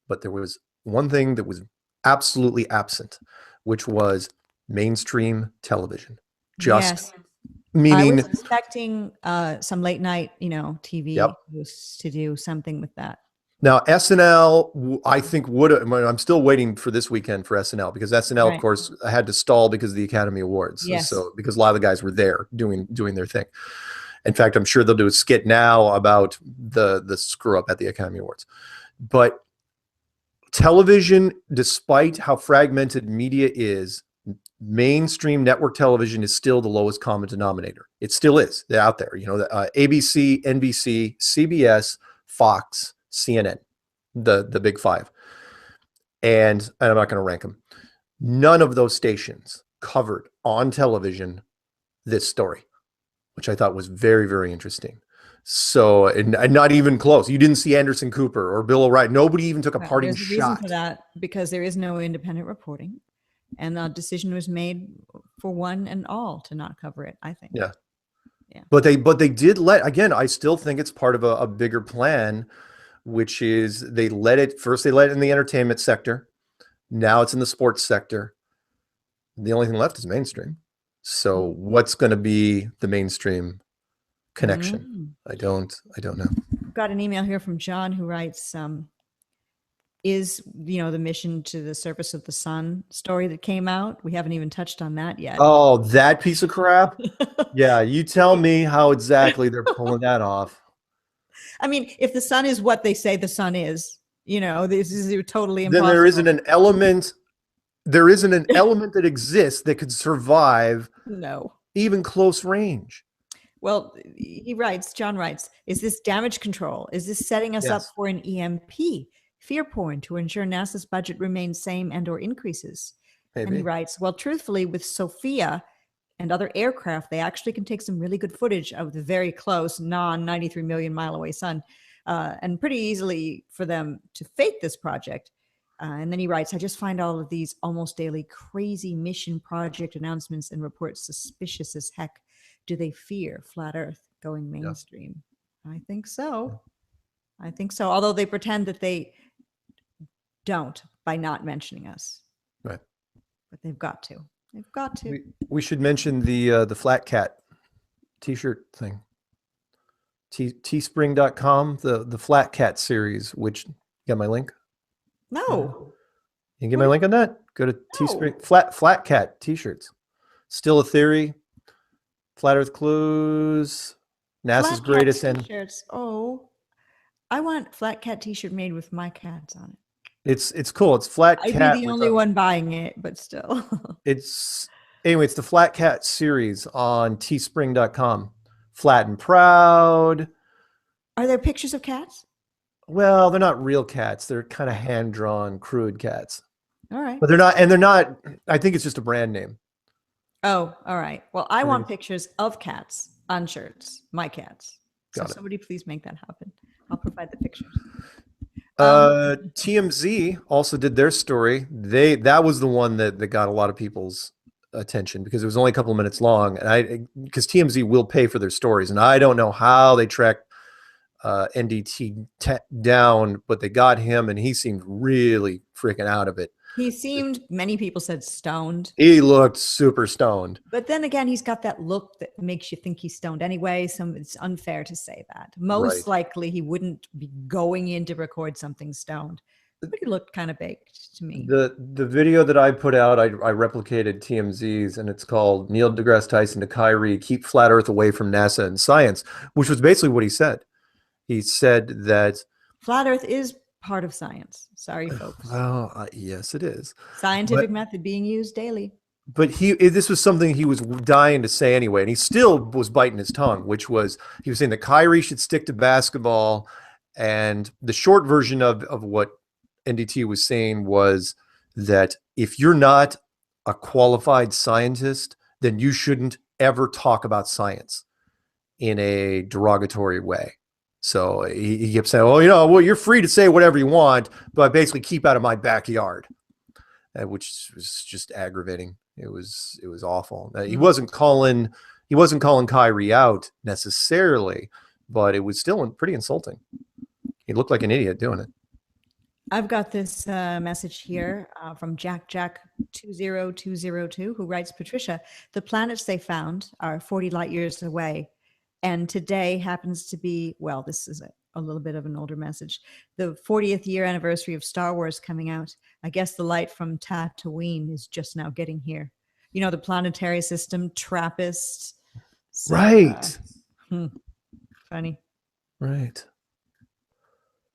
But there was one thing that was absolutely absent, which was mainstream television. Meaning, I was expecting some late night, TV to do something with that. Now, SNL, I think I'm still waiting for this weekend for SNL, because SNL, right, of course, had to stall because of the Academy Awards. Yes. So because a lot of the guys were there doing their thing. In fact, I'm sure they'll do a skit now about the screw up at the Academy Awards. But television, despite how fragmented media is, mainstream network television is still the lowest common denominator. It still is. They're out there. ABC, NBC, CBS, Fox, CNN, the big 5. And I'm not going to rank them. None of those stations covered on television this story, which I thought was very, very interesting. So, and not even close. You didn't see Anderson Cooper or Bill O'Reilly. Nobody even took a parting There's a reason shot. for that, because there is no independent reporting, and the decision was made for one and all to not cover it, I think. Yeah. Yeah. But they did let, again, I still think it's part of a bigger plan, which is they let it in the entertainment sector. Now it's in the sports sector. The only thing left is mainstream. So what's going to be the mainstream connection? I don't know. I've got an email here from John who writes, is, the mission to the surface of the sun story that came out. We haven't even touched on that yet. Oh, that piece of crap. Yeah. You tell me how exactly they're pulling that off. I mean, if the sun is what they say the sun is, this is totally impossible. Then there isn't an element that exists that could survive even close range. Well, John writes, is this damage control? Is this setting us up for an EMP? Fear porn to ensure NASA's budget remains same and or increases? Maybe. And he writes, well, truthfully, with Sophia and other aircraft, they actually can take some really good footage of the very close non-93 million mile away sun, and pretty easily for them to fake this project. And then he writes, I just find all of these almost daily crazy mission project announcements and reports suspicious as heck. Do they fear flat Earth going mainstream? Yeah. I think so. Although they pretend that they don't by not mentioning us. Right. But they've got to. We should mention the Flat Cat t-shirt thing. Teespring.com, the Flat Cat series, which, you got my link? No. You get my link on that? Go to Teespring. Flat Cat t-shirts. Still a theory. Flat Earth clues. NASA's greatest t-shirts. Oh, I want Flat Cat t-shirt made with my cats on it. It's cool. It's Flat Cat. I'd be the only one buying it, but still. It's the Flat Cat series on teespring.com. Flat and Proud. Are there pictures of cats? Well, they're not real cats. They're kind of hand-drawn, crude cats. All right. But they're not, I think it's just a brand name. Oh, all right. Well, I want pictures of cats on shirts, my cats. So somebody please make that happen. I'll provide the pictures. TMZ also did their story. That was the one that got a lot of people's attention because it was only a couple of minutes long, and because TMZ will pay for their stories, and I don't know how they tracked NDT down, but they got him, and he seemed really freaking out of it. He seemed, many people said, stoned. He looked super stoned. But then again, he's got that look that makes you think he's stoned anyway. So it's unfair to say that. Most likely he wouldn't be going in to record something stoned. But he looked kind of baked to me. The video that I put out, I replicated TMZ's, and it's called Neil deGrasse Tyson to Kyrie, Keep Flat Earth Away from NASA and Science, which was basically what he said. He said that Flat Earth is part of science. Sorry, folks. Well, yes, it is. Scientific method being used daily. But this was something he was dying to say anyway, and he still was biting his tongue, which was, he was saying that Kyrie should stick to basketball, and the short version of what NDT was saying was that if you're not a qualified scientist, then you shouldn't ever talk about science in a derogatory way. So he kept saying, well, you're free to say whatever you want, but basically keep out of my backyard, which was just aggravating. It was awful. He wasn't calling Kyrie out necessarily, but it was still pretty insulting. He looked like an idiot doing it. I've got this message here from Jack20202, who writes, Patricia, the planets they found are 40 light years away. And today happens to be, well, this is a little bit of an older message, the 40th year anniversary of Star Wars coming out. I guess the light from Tatooine is just now getting here. The planetary system, Trappist. So, right. Funny. Right.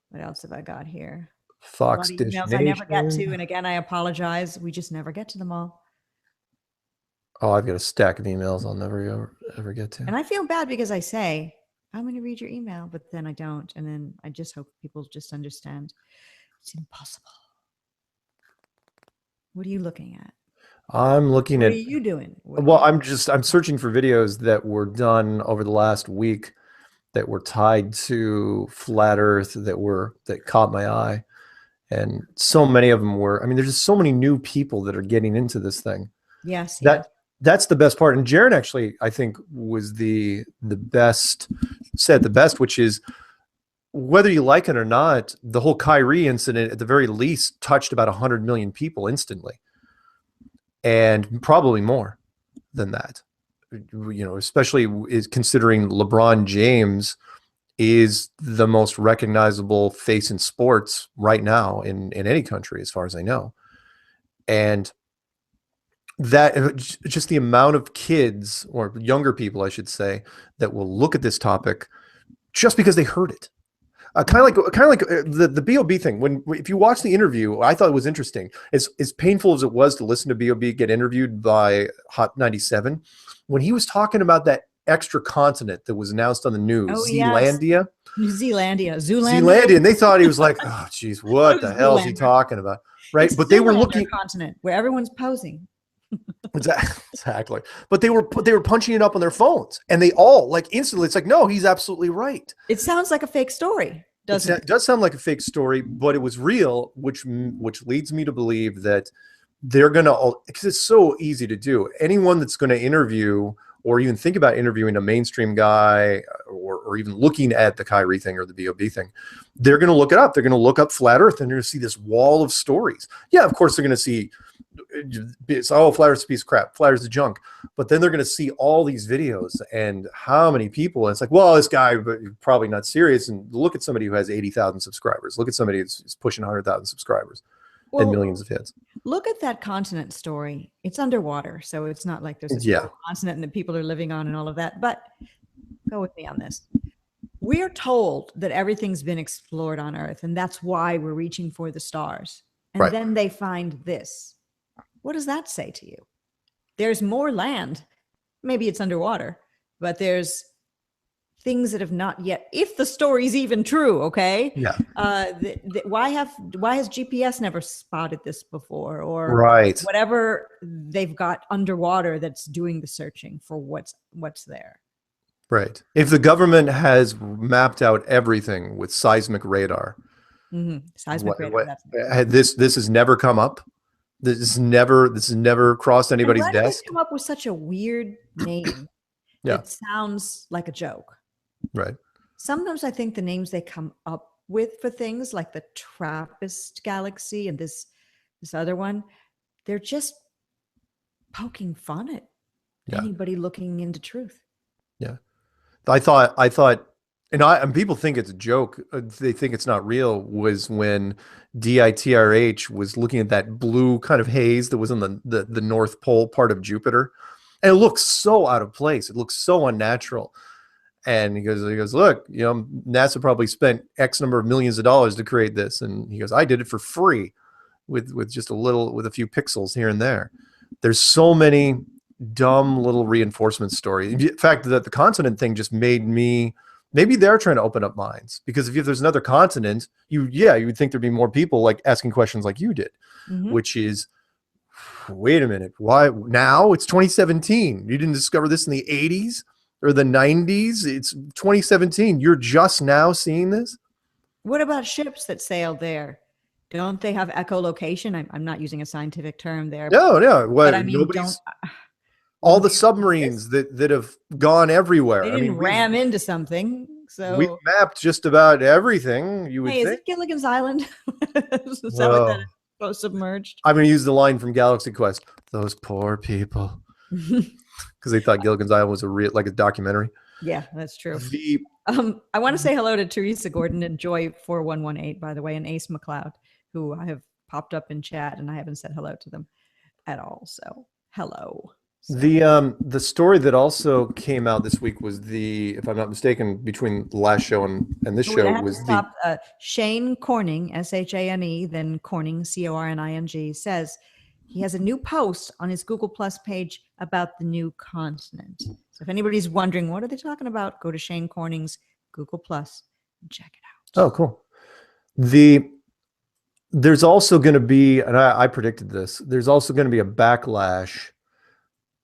What else have I got here? Fox Dish Nation. I never get to, and again, I apologize. We just never get to them all. Oh, I've got a stack of emails I'll never ever get to. And I feel bad because I say, I'm going to read your email, but then I don't. And then I just hope people just understand it's impossible. What are you looking at? I'm looking What at. are you doing? Well, I'm searching for videos that were done over the last week that were tied to flat Earth that caught my eye, and so many of them were. I mean, there's just so many new people that are getting into this thing. Yes, yes. That's the best part. And Jaron actually, I think, was the best, said the best, which is, whether you like it or not, the whole Kyrie incident at the very least touched about 100 million people instantly, and probably more than that. You know, especially is considering LeBron James is the most recognizable face in sports right now in any country, as far as I know. And that just the amount of kids, or younger people, I should say, that will look at this topic just because they heard it. Kind of like the B.O.B. thing. If you watch the interview, I thought it was interesting. As painful as it was to listen to B.O.B. get interviewed by Hot 97, when he was talking about that extra continent that was announced on the news, Zealandia. Yes. Zealandia, and they thought he was like, oh, geez, what the hell is he talking about? Right? It's but they were looking continent where everyone's posing. Exactly. But they were punching it up on their phones, and they all, like, instantly, it's like, no, he's absolutely right. It sounds like a fake story, doesn't it? It does sound like a fake story, but it was real, which leads me to believe that they're going to, because it's so easy to do. Anyone that's going to interview or even think about interviewing a mainstream guy, or even looking at the Kyrie thing or the B.O.B. thing, they're going to look it up. They're going to look up flat Earth, and they're going to see this wall of stories. Yeah, of course, they're going to see, oh, flat Earth's a piece of crap, flat Earth's a junk. But then they're going to see all these videos and how many people. And it's like, well, this guy probably not serious. And look at somebody who has 80,000 subscribers. Look at somebody who's pushing 100,000 subscribers and millions of hits. Look at that continent story. It's underwater, so it's not like there's a continent and that people are living on and all of that. But go with me on this. We're told that everything's been explored on Earth, and that's why we're reaching for the stars. And then they find this. What does that say to you? There's more land. Maybe it's underwater, but there's things that have not yet, if the story's even true, okay? Yeah. Why has GPS never spotted this before, or whatever they've got underwater that's doing the searching for what's there? Right. If the government has mapped out everything with seismic radar, seismic radar. This has never come up. This has never crossed anybody's desk. Why did they come up with such a weird name? It sounds like a joke. Right. Sometimes I think the names they come up with for things like the TRAPPIST galaxy and this other one, they're just poking fun at anybody looking into truth. Yeah. I thought, and people think it's a joke. They think it's not real. Was when DITRH was looking at that blue kind of haze that was in the North Pole part of Jupiter, and it looks so out of place. It looks so unnatural. And he goes, look, NASA probably spent X number of millions of dollars to create this, and he goes, I did it for free, with just with a few pixels here and there. There's so many dumb little reinforcement stories. In fact, that the continent thing just made me. Maybe they're trying to open up minds, because if there's another continent, you would think there'd be more people like asking questions like you did, which is, wait a minute, why now? It's 2017. You didn't discover this in the 80s or the 90s. It's 2017. You're just now seeing this. What about ships that sail there? Don't they have echolocation? I'm not using a scientific term there. No. Well, but I mean, all the submarines that have gone everywhere. They didn't ram into something. So we mapped just about everything. You would think. Is it Gilligan's Island? Is that submerged? I'm going to use the line from Galaxy Quest. Those poor people. Because they thought Gilligan's Island was a documentary. Yeah, that's true. I want to say hello to Teresa Gordon and Joy4118, by the way, and Ace McLeod, who I have popped up in chat, and I haven't said hello to them at all. So hello. So. The story that also came out this week was if I'm not mistaken, between the last show and this show was Shane Corning, SHANE, then Corning, CORNING, says he has a new post on his Google Plus page about the new continent. So if anybody's wondering what are they talking about, go to Shane Corning's Google Plus and check it out. Oh, cool. The there's also going to be, and I predicted this, there's also going to be a backlash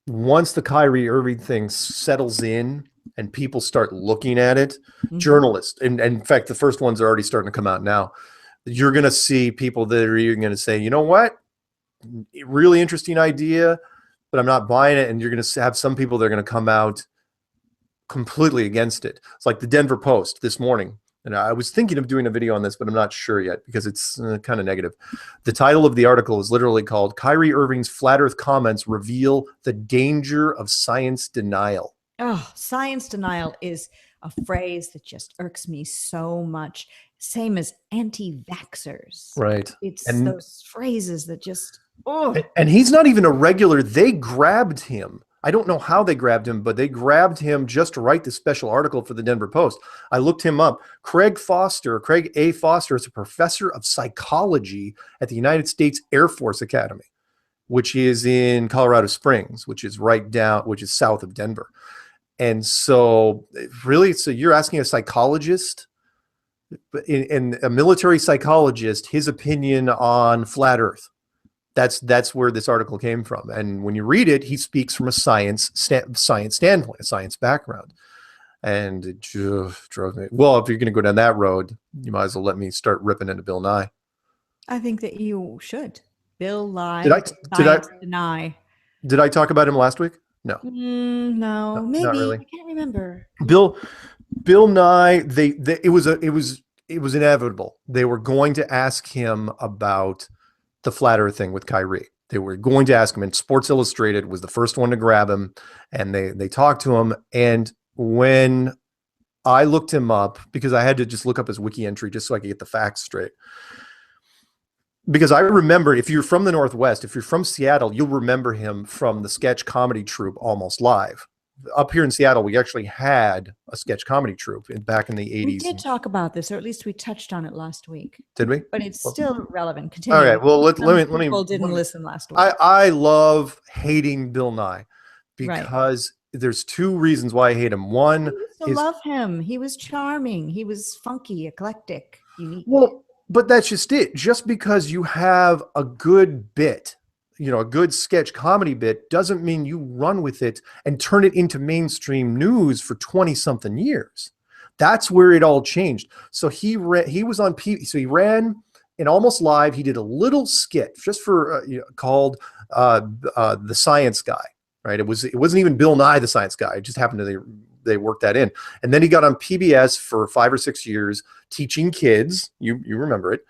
once the Kyrie Irving thing settles in and people start looking at it. Journalists, and in fact, the first ones are already starting to come out now. You're going to see people that are even going to say, you know what, really interesting idea, but I'm not buying it. And you're going to have some people that are going to come out completely against it. It's like the Denver Post this morning. And I was thinking of doing a video on this, but I'm not sure yet because it's kind of negative. The title of the article is literally called Kyrie Irving's Flat Earth Comments Reveal the Danger of Science Denial. Oh, science denial is a phrase that just irks me so much. Same as anti-vaxxers. Right. It's those phrases that just, And he's not even a regular. They grabbed him. I don't know how they grabbed him, but they grabbed him just to write this special article for the Denver Post. I looked him up. Craig A. Foster is a professor of psychology at the United States Air Force Academy, which is in Colorado Springs, which is south of Denver. And so really, so you're asking a psychologist and a military psychologist, his opinion on flat Earth. That's where this article came from. And when you read it, he speaks from a science standpoint, a science background. And it drove me. Well, if you're going to go down that road, you might as well let me start ripping into Bill Nye. I think that you should. Bill Nye. Deny. Did I talk about him last week? No. No, maybe. Not really. I can't remember. Bill Nye. It was inevitable. They were going to ask him about the flat Earth thing with Kyrie. They were going to ask him, and Sports Illustrated was the first one to grab him, and they talked to him. And when I looked him up, because I had to just look up his wiki entry just so I could get the facts straight. Because I remember, if you're from the Northwest, if you're from Seattle, you'll remember him from the sketch comedy troupe Almost Live. Up here in Seattle, we actually had a sketch comedy troupe back in the 80s. We did talk about this, or at least we touched on it last week. Did we? But it's still relevant. Continue. All right. Well, let me. People didn't listen last week. I love hating Bill Nye because there's two reasons why I hate him. One is love him. He was charming. He was funky, eclectic, unique. Well, but that's just it. Just because you have a good bit, a good sketch comedy bit, doesn't mean you run with it and turn it into mainstream news for 20 something years. That's where it all changed. So he was on so he ran in Almost Live. He did a little skit just for called The Science Guy, right? It wasn't even Bill Nye the Science Guy. It just happened to they worked that in. And then he got on PBS for 5 or 6 years teaching kids, you remember it,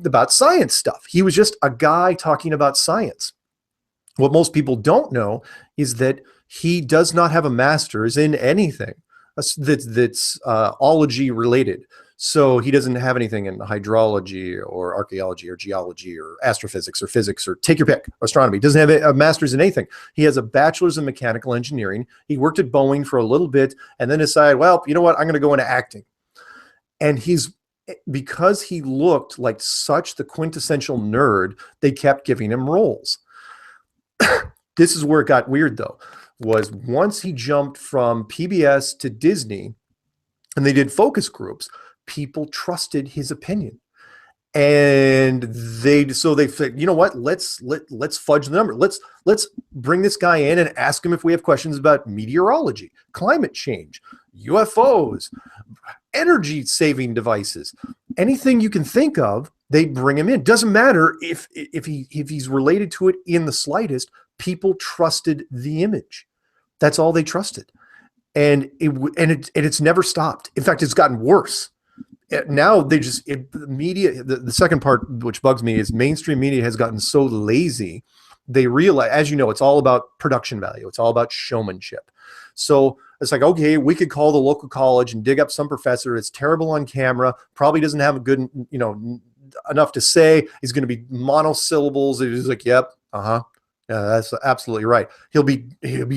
about science stuff. He was just a guy talking about science. What most people don't know is that he does not have a master's in anything that's ology related. So he doesn't have anything in hydrology or archaeology or geology or astrophysics or physics or take your pick, astronomy. He doesn't have a master's in anything. He has a bachelor's in mechanical engineering. He worked at Boeing for a little bit and then decided, well, you know what? I'm going to go into acting. And because he looked like such the quintessential nerd, they kept giving him roles. This is where it got weird, though, was once he jumped from PBS to Disney and they did focus groups, people trusted his opinion. And they said, you know what, let's fudge the number. Let's bring this guy in and ask him if we have questions about meteorology, climate change, UFOs, energy saving devices, anything you can think of, they bring him in. Doesn't matter if he's related to it in the slightest. People trusted the image. That's all they trusted. And it's never stopped. In fact, it's gotten worse. Now the media, the second part, which bugs me, is mainstream media has gotten so lazy. They realize, as you know, it's all about production value. It's all about showmanship. So it's like, okay, we could call the local college and dig up some professor. It's terrible on camera. Probably doesn't have a good, enough to say. He's going to be monosyllables. He's like, yep, yeah, that's absolutely right. He'll be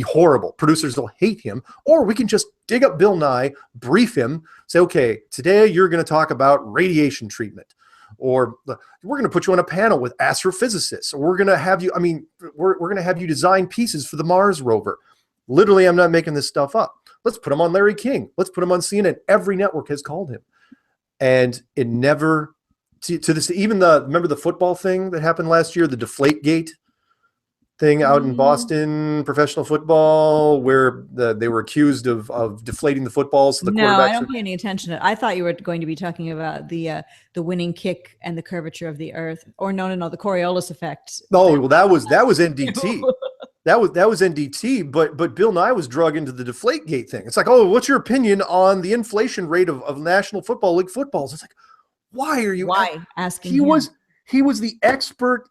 horrible. Producers will hate him. Or we can just dig up Bill Nye, brief him, say, okay, today you're going to talk about radiation treatment, or we're going to put you on a panel with astrophysicists, or we're going to have you. We're going to have you design pieces for the Mars rover. Literally, I'm not making this stuff up. Let's put him on Larry King. Let's put him on CNN. Every network has called him, and it never to this, even remember the football thing that happened last year, the Deflategate thing out in Boston, professional football, where they were accused of deflating the footballs. So the No, I quarterbacks don't pay any attention to it. I thought you were going to be talking about the winning kick and the curvature of the earth, or no, the Coriolis effect. Oh, well, that was NDT. That was NDT, but Bill Nye was drug into the Deflategate thing. It's like, oh, what's your opinion on the inflation rate of National Football League footballs? It's like, why are you asking? He was the expert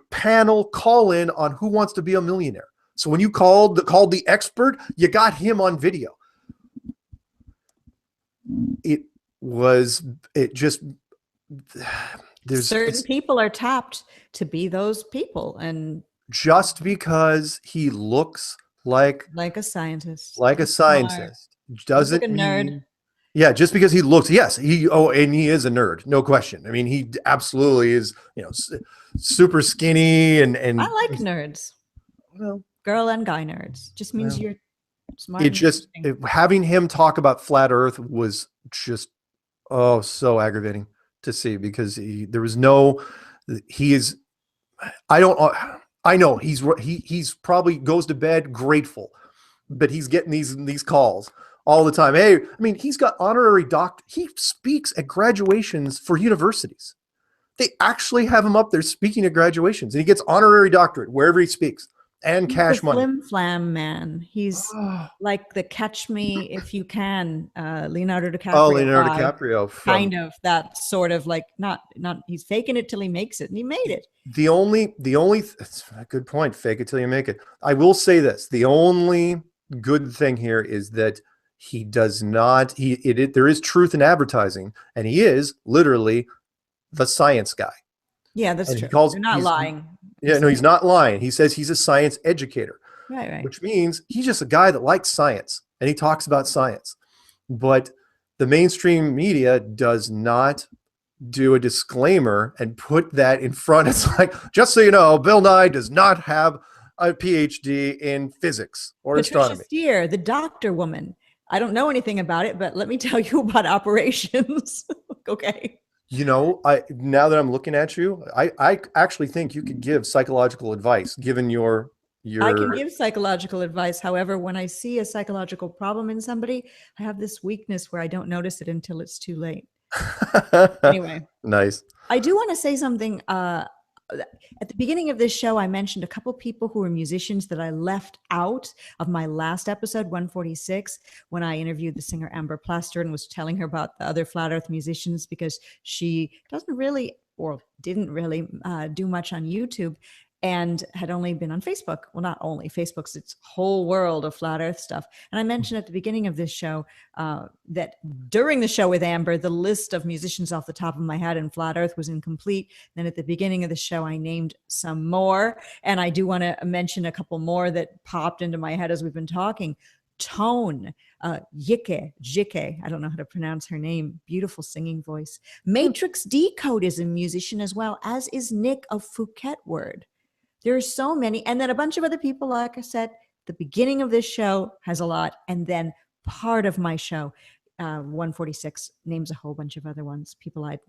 panel call-in on Who Wants to Be a Millionaire. So when you called the expert, you got him on video. Certain people are tapped to be those people, and just because he looks like a scientist, doesn't like a nerd. Yeah, just because he looks, yes, and he is a nerd, no question. I mean, he absolutely is, super skinny and I like nerds. Well, girl and guy nerds just means you're smart. Having him talk about flat Earth was just so aggravating to see, because I know he's probably goes to bed grateful, but he's getting these calls all the time. Hey, I mean, he's got honorary doctor. He speaks at graduations for universities. They actually have him up there speaking at graduations, and he gets honorary doctorate wherever he speaks, and cash money. Flim flam man. He's like the Catch Me If You Can, Leonardo DiCaprio. Oh, Leonardo DiCaprio. Kind of that sort of like not. He's faking it till he makes it, and he made it. The only that's a good point. Fake it till you make it. I will say this: the only good thing here is that he does not. There is truth in advertising, and he is literally the science guy. Yeah, that's true. You're not lying. Yeah, no, he's not lying. He says he's a science educator, right. Which means he's just a guy that likes science and he talks about science. But the mainstream media does not do a disclaimer and put that in front. It's like, just so you know, Bill Nye does not have a PhD in physics or Patricia astronomy. Steere, the doctor woman. I don't know anything about it, but let me tell you about operations. Okay. Now that I'm looking at you, I actually think you could give psychological advice, given your. I can give psychological advice. However, when I see a psychological problem in somebody, I have this weakness where I don't notice it until it's too late. Anyway. Nice. I do want to say something. At the beginning of this show, I mentioned a couple people who were musicians that I left out of my last episode, 146, when I interviewed the singer Amber Plaster and was telling her about the other Flat Earth musicians, because she doesn't really, or didn't really do much on YouTube, and had only been on Facebook. Well, not only Facebook's its whole world of flat Earth stuff. And I mentioned at the beginning of this show that during the show with Amber, the list of musicians off the top of my head in flat Earth was incomplete. Then at the beginning of the show, I named some more. And I do want to mention a couple more that popped into my head as we've been talking. Tone, Jike, I don't know how to pronounce her name. Beautiful singing voice. Matrix Decode is a musician as well, as is Nick of Phuket Word. There are so many. And then a bunch of other people, like I said, the beginning of this show has a lot. And then part of my show, 146, names a whole bunch of other ones, people I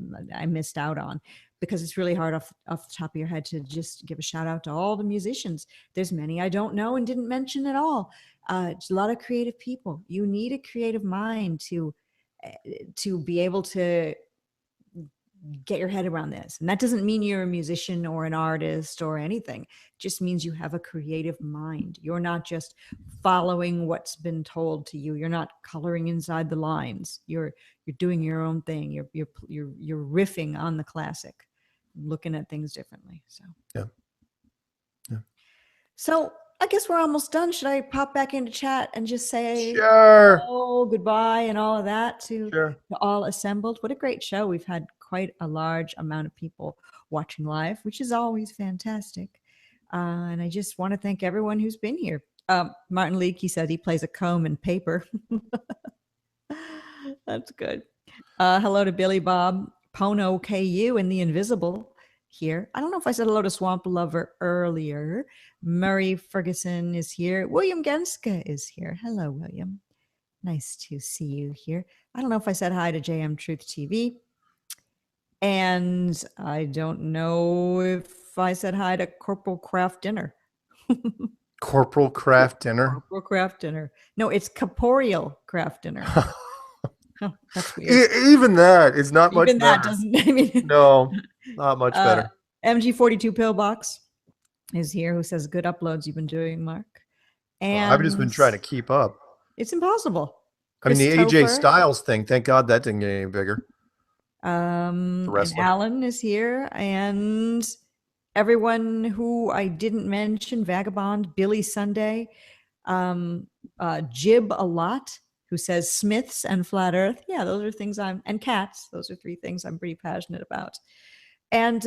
missed out on, because it's really hard off the top of your head to just give a shout out to all the musicians. There's many I don't know and didn't mention at all. It's a lot of creative people. You need a creative mind to be able to get your head around this. And that doesn't mean you're a musician or an artist or anything. It just means you have a creative mind. You're not just following what's been told to you. You're not coloring inside the lines. You're doing your own thing. You're riffing on the classic, looking at things differently. So yeah. So I guess we're almost done. Should I pop back into chat and just say sure, goodbye and all of that to all assembled? What a great show. We've had quite a large amount of people watching live, which is always fantastic. And I just want to thank everyone who's been here. Martin Leakey said he plays a comb and paper. That's good. Hello to Billy Bob, Pono KU, and the Invisible here. I don't know if I said hello to Swamp Lover earlier. Murray Ferguson is here. William Genska is here. Hello, William. Nice to see you here. I don't know if I said hi to JM Truth TV. And I don't know if I said hi to Corporal Craft Dinner. Corporal Craft Dinner? Corporal Craft Dinner. No, it's Corporeal Craft Dinner. Oh, that's weird. Even that is not much Even that better. doesn't, I mean, No, not much better. MG42 Pillbox is here, who says, good uploads you've been doing, Mark. And I've just been trying to keep up. It's impossible. I mean, the AJ Styles thing, thank God that didn't get any bigger. And Alan is here, and everyone who I didn't mention, Vagabond, Billy Sunday, Jib a lot, who says Smiths and Flat Earth. Yeah, those are things and cats. Those are 3 things I'm pretty passionate about. And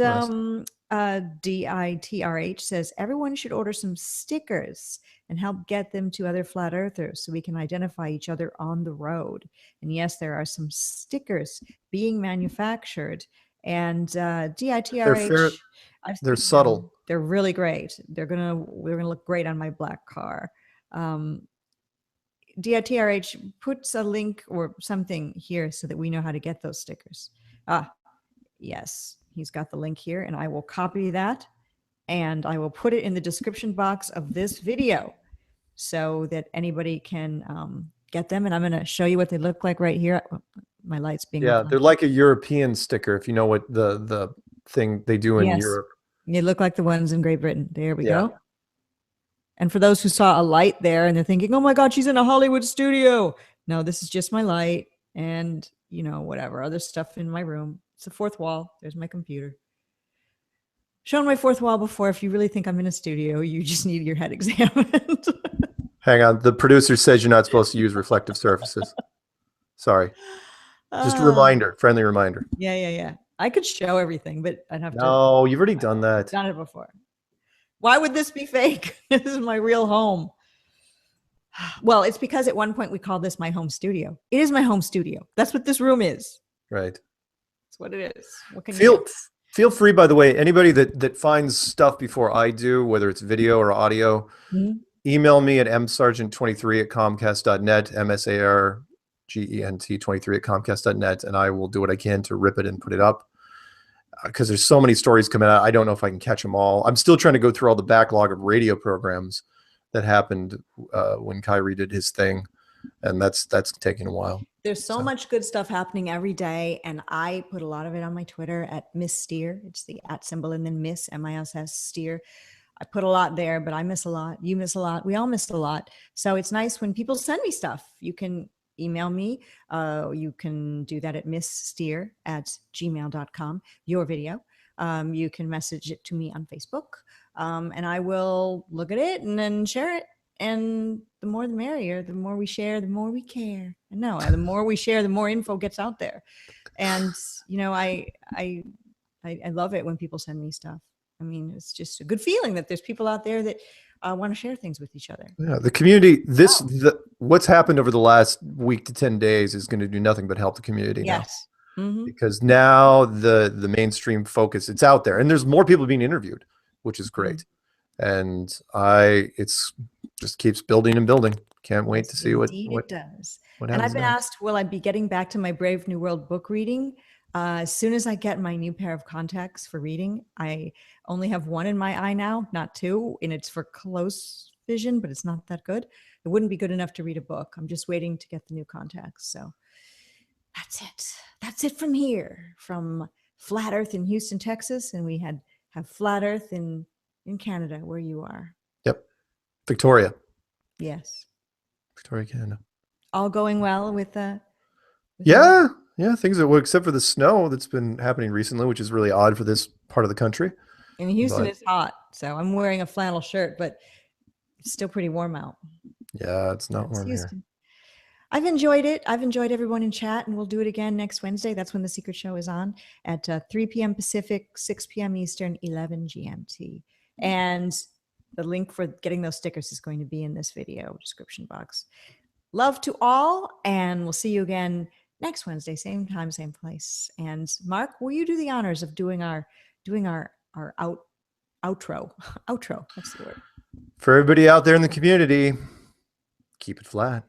DITRH says everyone should order some stickers and help get them to other flat earthers so we can identify each other on the road. And yes, there are some stickers being manufactured. And DITRH, they're subtle. They're really great. They're gonna look great on my black car. DITRH puts a link or something here so that we know how to get those stickers. Yes, he's got the link here, and I will copy that and I will put it in the description box of this video so that anybody can get them. And I'm going to show you what they look like right here. My light's being they're like a European sticker, if you know what the thing they do in Europe. They look like the ones in Great Britain. There we go. And for those who saw a light there and they're thinking, oh my God, she's in a Hollywood studio. No, this is just my light and, you know, whatever other stuff in my room. It's the 4th wall. There's my computer. Shown my 4th wall before. If you really think I'm in a studio, you just need your head examined. Hang on. The producer says you're not supposed to use reflective surfaces. Sorry. Just a reminder, friendly reminder. Yeah. I could show everything, but I'd have to. No, you've already done that. Done it before. Why would this be fake? This is my real home. Well, it's because at one point we called this my home studio. It is my home studio. That's what this room is. Right. That's what it is. What can you feel free, by the way, anybody that finds stuff before I do, whether it's video or audio, email me at msargent23@comcast.net, msargent23@comcast.net, and I will do what I can to rip it and put it up. Because there's so many stories coming out. I don't know if I can catch them all. I'm still trying to go through all the backlog of radio programs that happened when Kyrie did his thing. And that's taking a while. There's so much good stuff happening every day. And I put a lot of it on my Twitter at Miss Steere. It's the @ symbol and then Miss, MISS Steere. I put a lot there, but I miss a lot. You miss a lot. We all miss a lot. So it's nice when people send me stuff. You can email me. You can do that at misssteere@gmail.com, your video. You can message it to me on Facebook. And I will look at it and then share it. And the more the merrier. The more we share, the more we care. And no, the more we share, the more info gets out there. And you know, I love it when people send me stuff. I mean, it's just a good feeling that there's people out there that want to share things with each other. Yeah, the community. What's happened over the last week to 10 days is going to do nothing but help the community. Yes. Now. Because now the mainstream focus, it's out there, and there's more people being interviewed, which is great. And it's just keeps building and building. Can't wait to see what it does. And I've been asked, will I be getting back to my Brave New World book reading? As soon as I get my new pair of contacts for reading. I only have one in my eye now, not 2, and it's for close vision, but it's not that good. It wouldn't be good enough to read a book. I'm just waiting to get the new contacts. So that's it. That's it from here, from Flat Earth in Houston, Texas, and we have Flat Earth in Canada, where you are. Yep. Victoria. Yes. Victoria, Canada. All going well with yeah, things are, except for the snow that's been happening recently, which is really odd for this part of the country. In Houston, it's hot, so I'm wearing a flannel shirt, but it's still pretty warm out. Yeah, it's not warm here. I've enjoyed it. I've enjoyed everyone in chat, and we'll do it again next Wednesday. That's when the Secret Show is on at 3 p.m. Pacific, 6 p.m. Eastern, 11 GMT. And the link for getting those stickers is going to be in this video description box. Love to all, and we'll see you again next Wednesday, same time, same place. And Mark, will you do the honors of doing our outro? Outro. That's the word. For everybody out there in the community, keep it flat.